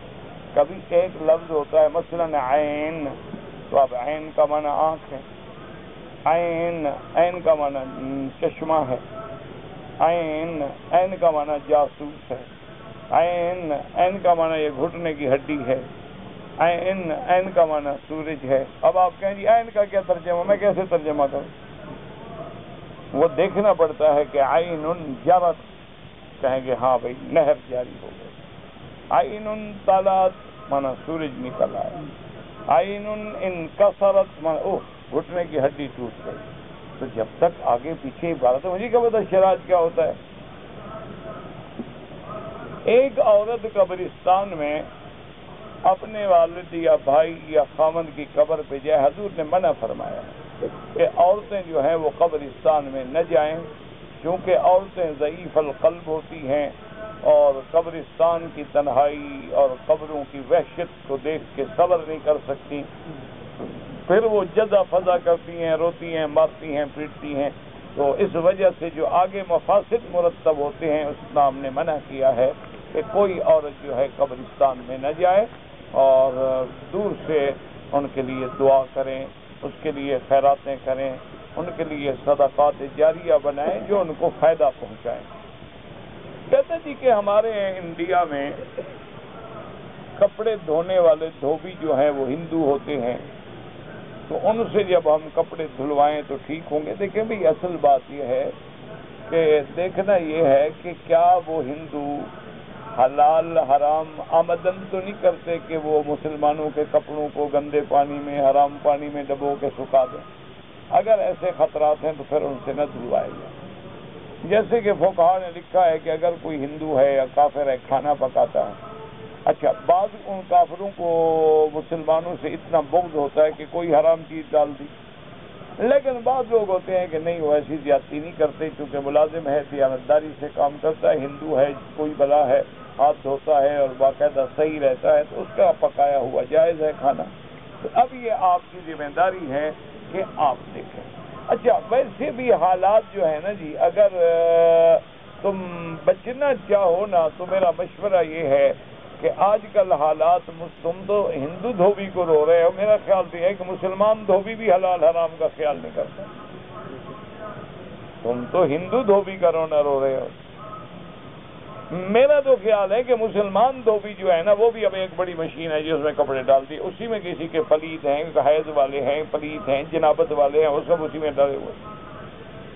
کبھی ایک لفظ ہوتا ہے مثلا عین، تو اب عین کا معنی آنکھ ہے، عین کا معنی چشمہ ہے، عین کا معنی جاسوس ہے، عین کا معنی یہ گھٹنے کی ہڈی ہے، عین کا معنی سورج ہے۔ اب آپ کہیں جی عین کا کیا ترجمہ، میں کیسے ترجمہ کروں؟ وہ دیکھنا پڑتا ہے کہ عین جرت، کہیں گے ہاں بھائی نہر جاری ہو گئی، عین طلعت مانا سورج نکل آیا، عین انکسرت مانا گھٹنے کی ہڈی ٹوٹ گئی۔ تو جب تک آگے پیچھے عبارت ہے، مجھے کیا پتا شراج کیا ہوتا ہے؟ ایک عورت قبرستان میں اپنے والد یا بھائی یا خامند کی قبر پہ جائے، حضور نے منع فرمایا کہ عورتیں جو ہیں وہ قبرستان میں نہ جائیں، کیونکہ عورتیں ضعیف القلب ہوتی ہیں اور قبرستان کی تنہائی اور قبروں کی وحشت کو دیکھ کے صبر نہیں کر سکتی، پھر وہ جزا فضا کرتی ہیں، روتی ہیں، مارتی ہیں، پیٹتی ہیں۔ تو اس وجہ سے جو آگے مفاسد مرتب ہوتے ہیں، اسلام نے منع کیا ہے کہ کوئی عورت جو ہے قبرستان میں نہ جائے، اور دور سے ان کے لیے دعا کریں، اس کے لیے خیراتیں کریں، ان کے لیے صدقات جاریہ بنائیں جو ان کو فائدہ پہنچائیں۔ کہتے جی کہ ہمارے انڈیا میں کپڑے دھونے والے دھوبی جو ہیں وہ ہندو ہوتے ہیں، تو ان سے جب ہم کپڑے دھلوائیں تو ٹھیک ہوں گے۔ دیکھیں بھئی اصل بات یہ ہے کہ دیکھنا یہ ہے کہ کیا وہ ہندو حلال حرام آمدن تو نہیں کرتے کہ وہ مسلمانوں کے کپڑوں کو گندے پانی میں حرام پانی میں ڈبو کے سکھا دیں۔ اگر ایسے خطرات ہیں تو پھر ان سے نہ دھلوائے جائیں۔ جیسے کہ فقہا نے لکھا ہے کہ اگر کوئی ہندو ہے یا کافر ہے کھانا پکاتا ہے، اچھا بعض ان کافروں کو مسلمانوں سے اتنا بغض ہوتا ہے کہ کوئی حرام چیز ڈال دی، لیکن بعض لوگ ہوتے ہیں کہ نہیں، وہ ایسی زیادتی نہیں کرتے، چونکہ ملازم ہے، دیانتداری سے کام کرتا ہے، ہندو ہے، کوئی بلا ہے، ہاتھ دھوتا ہے اور باقاعدہ صحیح رہتا ہے، تو اس کا پکایا ہوا جائز ہے کھانا۔ تو اب یہ آپ کی ذمہ داری ہے کہ آپ دیکھیں۔ اچھا ویسے بھی حالات جو ہے نا جی، اگر تم بچنا چاہو نا تو میرا مشورہ یہ ہے کہ آج کل حالات، تم تو ہندو دھوبی کو رو رہے ہو، میرا خیال تو ہے کہ مسلمان دھوبی بھی حلال حرام کا خیال نہیں کرتا۔ تم تو ہندو دھوبی کا رونا رو رہے ہو، میرا تو خیال ہے کہ مسلمان دھوبی جو ہے نا وہ بھی اب ایک بڑی مشین ہے جس میں کپڑے ڈالتی، اسی میں کسی کے پلیت ہیں، حیض والے ہیں، پلیت ہیں، جنابت والے ہیں، وہ سب اسی میں ڈالے ہوئے۔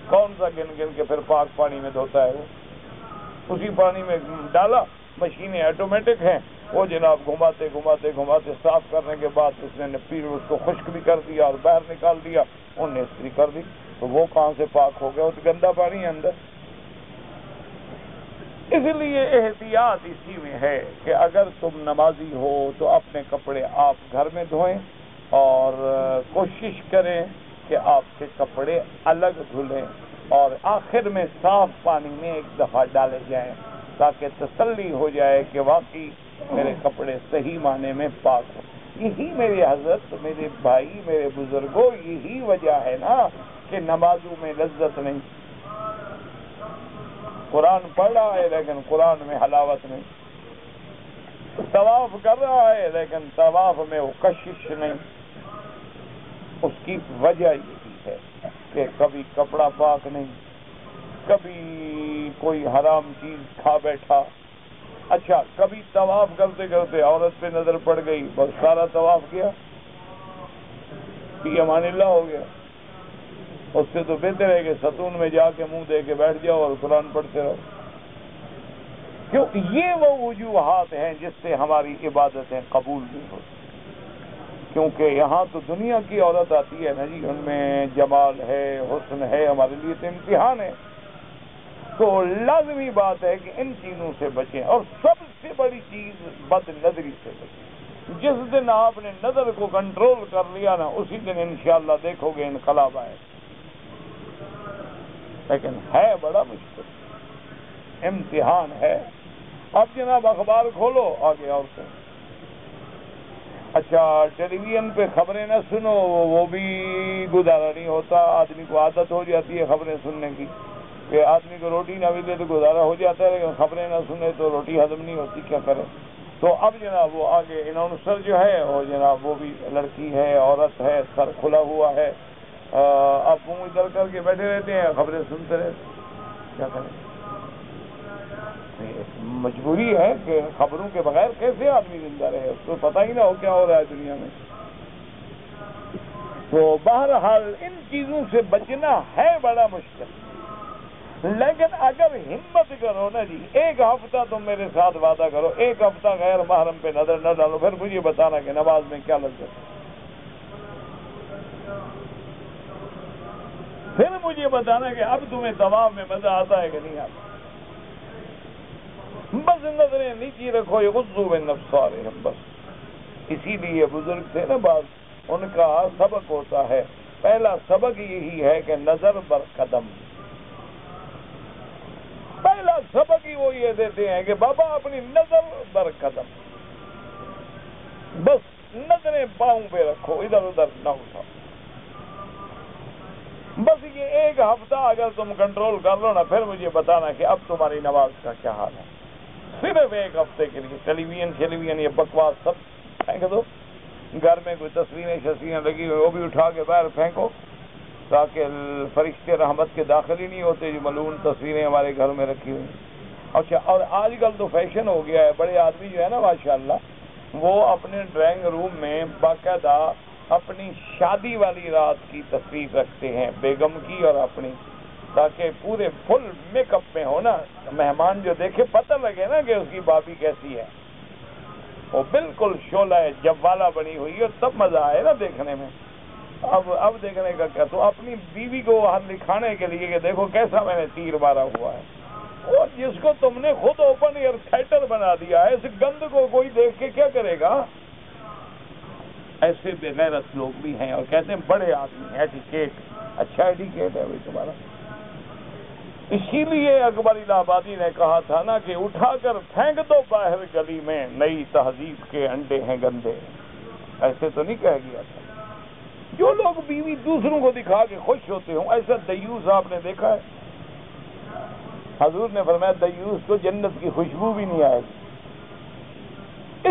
کون سا گن گن کے پھر پاک پانی میں دھوتا ہے؟ وہ اسی پانی میں ڈالا، مشینیں آٹومیٹک ہیں، وہ جناب گھماتے گھماتے گھماتے صاف کرنے کے بعد اس نے پھر اس کو خشک بھی کر دیا اور باہر نکال دیا، انہوں نے استری کر دی، تو وہ کہاں سے پاک ہو گیا؟ وہ تو گندا پانی ہے اندر۔ اس لیے احتیاط اسی میں ہے کہ اگر تم نمازی ہو تو اپنے کپڑے آپ گھر میں دھوئیں اور کوشش کریں کہ آپ کے کپڑے الگ دھلیں اور آخر میں صاف پانی میں ایک دفعہ ڈالے جائیں تاکہ تسلی ہو جائے کہ واقعی میرے کپڑے صحیح معنی میں پاک ہوں۔ یہی میرے حضرت، میرے بھائی، میرے بزرگوں، یہی وجہ ہے نا کہ نمازوں میں لذت نہیں۔ قرآن پڑھ رہا ہے لیکن قرآن میں حلاوت نہیں، طواف کر رہا ہے لیکن طواف میں وہ کشش نہیں۔ اس کی وجہ یہی ہے کہ کبھی کپڑا پاک نہیں، کبھی کوئی حرام چیز کھا بیٹھا، اچھا کبھی طواف کرتے کرتے عورت پہ نظر پڑ گئی، بس سارا طواف کیا، فی امان اللہ ہو گیا۔ اس سے تو بہتر ہے کہ ستون میں جا کے منہ دے کے بیٹھ جاؤ اور قرآن پڑھتے رہو۔ کیوں؟ یہ وہ وجوہات ہیں جس سے ہماری عبادتیں قبول نہیں ہوتی، کیونکہ یہاں تو دنیا کی عورت آتی ہے نا جی، ان میں جمال ہے، حسن ہے، ہمارے لیے تو امتحان ہے، تو لازمی بات ہے کہ ان چیزوں سے بچیں، اور سب سے بڑی چیز بد نظری سے بچیں۔ جس دن آپ نے نظر کو کنٹرول کر لیا نا، اسی دن انشاءاللہ دیکھو گے انقلاب آئے، لیکن ہے بڑا مشکل، امتحان ہے۔ اب جناب اخبار کھولو، آگے اور سے اچھا ٹیلی ویژن پہ خبریں نہ سنو، وہ بھی گزارا نہیں ہوتا، آدمی کو عادت ہو جاتی ہے خبریں سننے کی، کہ آدمی کو روٹی نہ ملے تو گزارا ہو جاتا ہے، لیکن خبریں نہ سنے تو روٹی ہضم نہیں ہوتی، کیا کرے؟ تو اب جناب وہ آگے اناؤنسر جو ہے وہ جناب وہ بھی لڑکی ہے، عورت ہے، سر کھلا ہوا ہے، اب منہ ادھر کر کے بیٹھے رہتے ہیں، خبریں سنتے رہتے، کیا کریں؟ مجبوری ہے کہ خبروں کے بغیر کیسے آدمی زندہ رہے، اس کو پتہ ہی نہ ہو کیا ہو رہا ہے دنیا میں۔ تو بہرحال ان چیزوں سے بچنا ہے بڑا مشکل، لیکن اگر ہمت کرو نا جی، ایک ہفتہ تم میرے ساتھ وعدہ کرو، ایک ہفتہ غیر محرم پہ نظر نہ ڈالو، پھر مجھے بتانا کہ نماز میں کیا لذت ہے، پھر مجھے بتانا کہ اب تمہیں طواف میں مزہ آتا ہے کہ نہیں آتا۔ بس نظریں نیچی رکھو، یغضوا من ابصارہم، بس۔ اسی لیے بزرگ تھے نا بعض، ان کا سبق ہوتا ہے، پہلا سبق یہی ہے کہ نظر بر قدم، پہلا سبق ہی وہ یہ دیتے ہیں کہ بابا اپنی نظر بر قدم، بس نظریں پاؤں پہ رکھو، ادھر ادھر نہ اٹھاؤ۔ بس یہ ایک ہفتہ اگر تم کنٹرول کر لو نا، پھر مجھے بتانا کہ اب تمہاری نماز کا کیا حال ہے۔ صرف ایک ہفتے کے لیے ٹیلی ویژن یہ بکواس سب پھینک دو، گھر میں کوئی تصویریں لگی ہوئی وہ بھی اٹھا کے باہر پھینکو، تاکہ فرشتے رحمت کے داخل ہی نہیں ہوتے جو ملعون تصویریں ہمارے گھر میں رکھی ہوئی۔ اچھا اور آج کل تو فیشن ہو گیا ہے، بڑے آدمی جو ہے نا ماشاءاللہ، وہ اپنے ڈرائنگ روم میں باقاعدہ اپنی شادی والی رات کی تصویر رکھتے ہیں، بیگم کی اور اپنی، تاکہ پورے فل میک اپ میں ہو نا، مہمان جو دیکھے پتہ لگے نا کہ اس کی بابی کیسی ہے، وہ بالکل شعلہ جوالا بنی ہوئی ہے، تب مزہ آئے نا دیکھنے میں۔ اب دیکھنے کا کیا؟ تو اپنی بیوی کو ہاتھ دکھانے کے لیے کہ دیکھو کیسا میں نے تیر مارا ہوا ہے، اور جس کو تم نے خود اوپن ایئر تھیٹر بنا دیا ہے، اس گند کو کوئی دیکھ کے کیا کرے گا؟ ایسے بے غیرت لوگ بھی ہیں اور کہتے ہیں بڑے آدمی ایٹیکیٹ، اچھا ایٹیکیٹ ہے بھائی تمہارا۔ اسی لیے اکبر الہ آبادی نے کہا تھا نا کہ اٹھا کر پھینک دو باہر گلی میں، نئی تہذیب کے انڈے ہیں گندے، ایسے تو نہیں کہہ گیا تھا۔ جو لوگ بیوی دوسروں کو دکھا کے خوش ہوتے ہوں، ایسا دیوس آپ نے دیکھا ہے؟ حضور نے فرمایا دیوس کو جنت کی خوشبو بھی نہیں آئے گی۔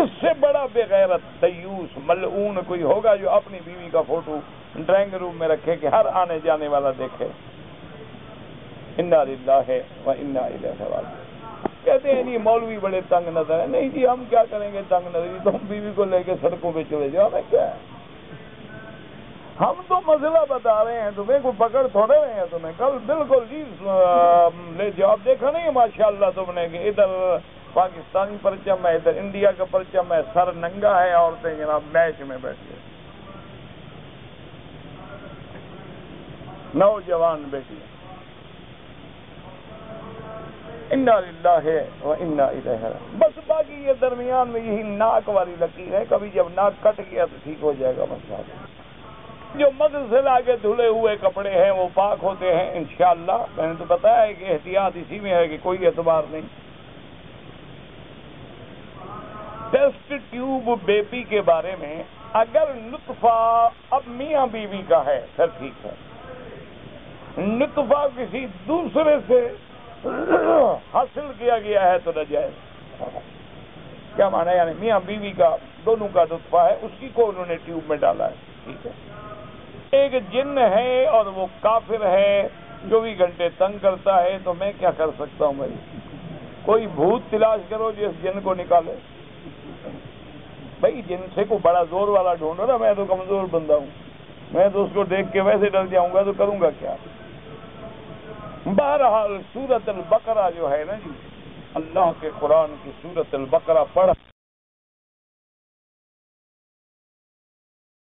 اس سے بڑا بے غیرت دیوس ملعون کوئی ہوگا جو اپنی بیوی کا فوٹو ڈرائنگ روم میں رکھے کہ ہر آنے جانے والا دیکھے۔ انا للہ و انا الیہ راجعون۔ کہتے ہیں جی مولوی بڑے تنگ نظر ہیں، نہیں جی ہم کیا کریں گے تنگ نظری، تم بیوی کو لے کے سڑکوں پہ چلے جاؤ، ہمیں کیا ہے؟ ہم تو مسئلہ بتا رہے ہیں تمہیں، کوئی پکڑ تھوڑے رہے ہیں تمہیں۔ کل بالکل جی لے جاؤ، دیکھا نہیں ماشاءاللہ تم نے کہ ادھر پاکستانی پرچم ہے، ادھر انڈیا کا پرچم ہے، سر ننگا ہے، عورتیں جناب میچ میں بیٹھے، نوجوان بیٹی۔ انا للہ و انا الیہ راجعون۔ بس باقی یہ درمیان میں یہی ناک والی لکیر ہے، کبھی جب ناک کٹ گیا تو ٹھیک ہو جائے گا مسئلہ۔ جو مغز سے لاگے دھلے ہوئے کپڑے ہیں وہ پاک ہوتے ہیں انشاءاللہ۔ میں نے تو بتایا ہے کہ احتیاط اسی میں ہے کہ کوئی اعتبار نہیں۔ ٹیسٹ ٹیوب بیبی کے بارے میں اگر نطفہ اب میاں بیوی کا ہے پھر ٹھیک ہے، نطفہ کسی دوسرے سے حاصل کیا گیا ہے تو ناجائز۔ کیا معنی ہے؟ یعنی میاں بیوی کا دونوں کا نطفہ ہے، اسی کو انہوں نے ٹیوب میں ڈالا ہے، ٹھیک ہے۔ ایک جن ہے اور وہ کافر ہے، 24 گھنٹے تنگ کرتا ہے، تو میں کیا کر سکتا ہوں بھائی؟ کوئی بھوت تلاش کرو جس جن کو نکالے بھائی، جن سے کو بڑا زور والا ڈھونڈو نا، میں تو کمزور بندہ ہوں، میں تو اس کو دیکھ کے ویسے ڈر جاؤں گا تو کروں گا کیا؟ بہرحال سورۃ البقرہ جو ہے نا جی، اللہ کے قرآن کی سورۃ البقرہ پڑھ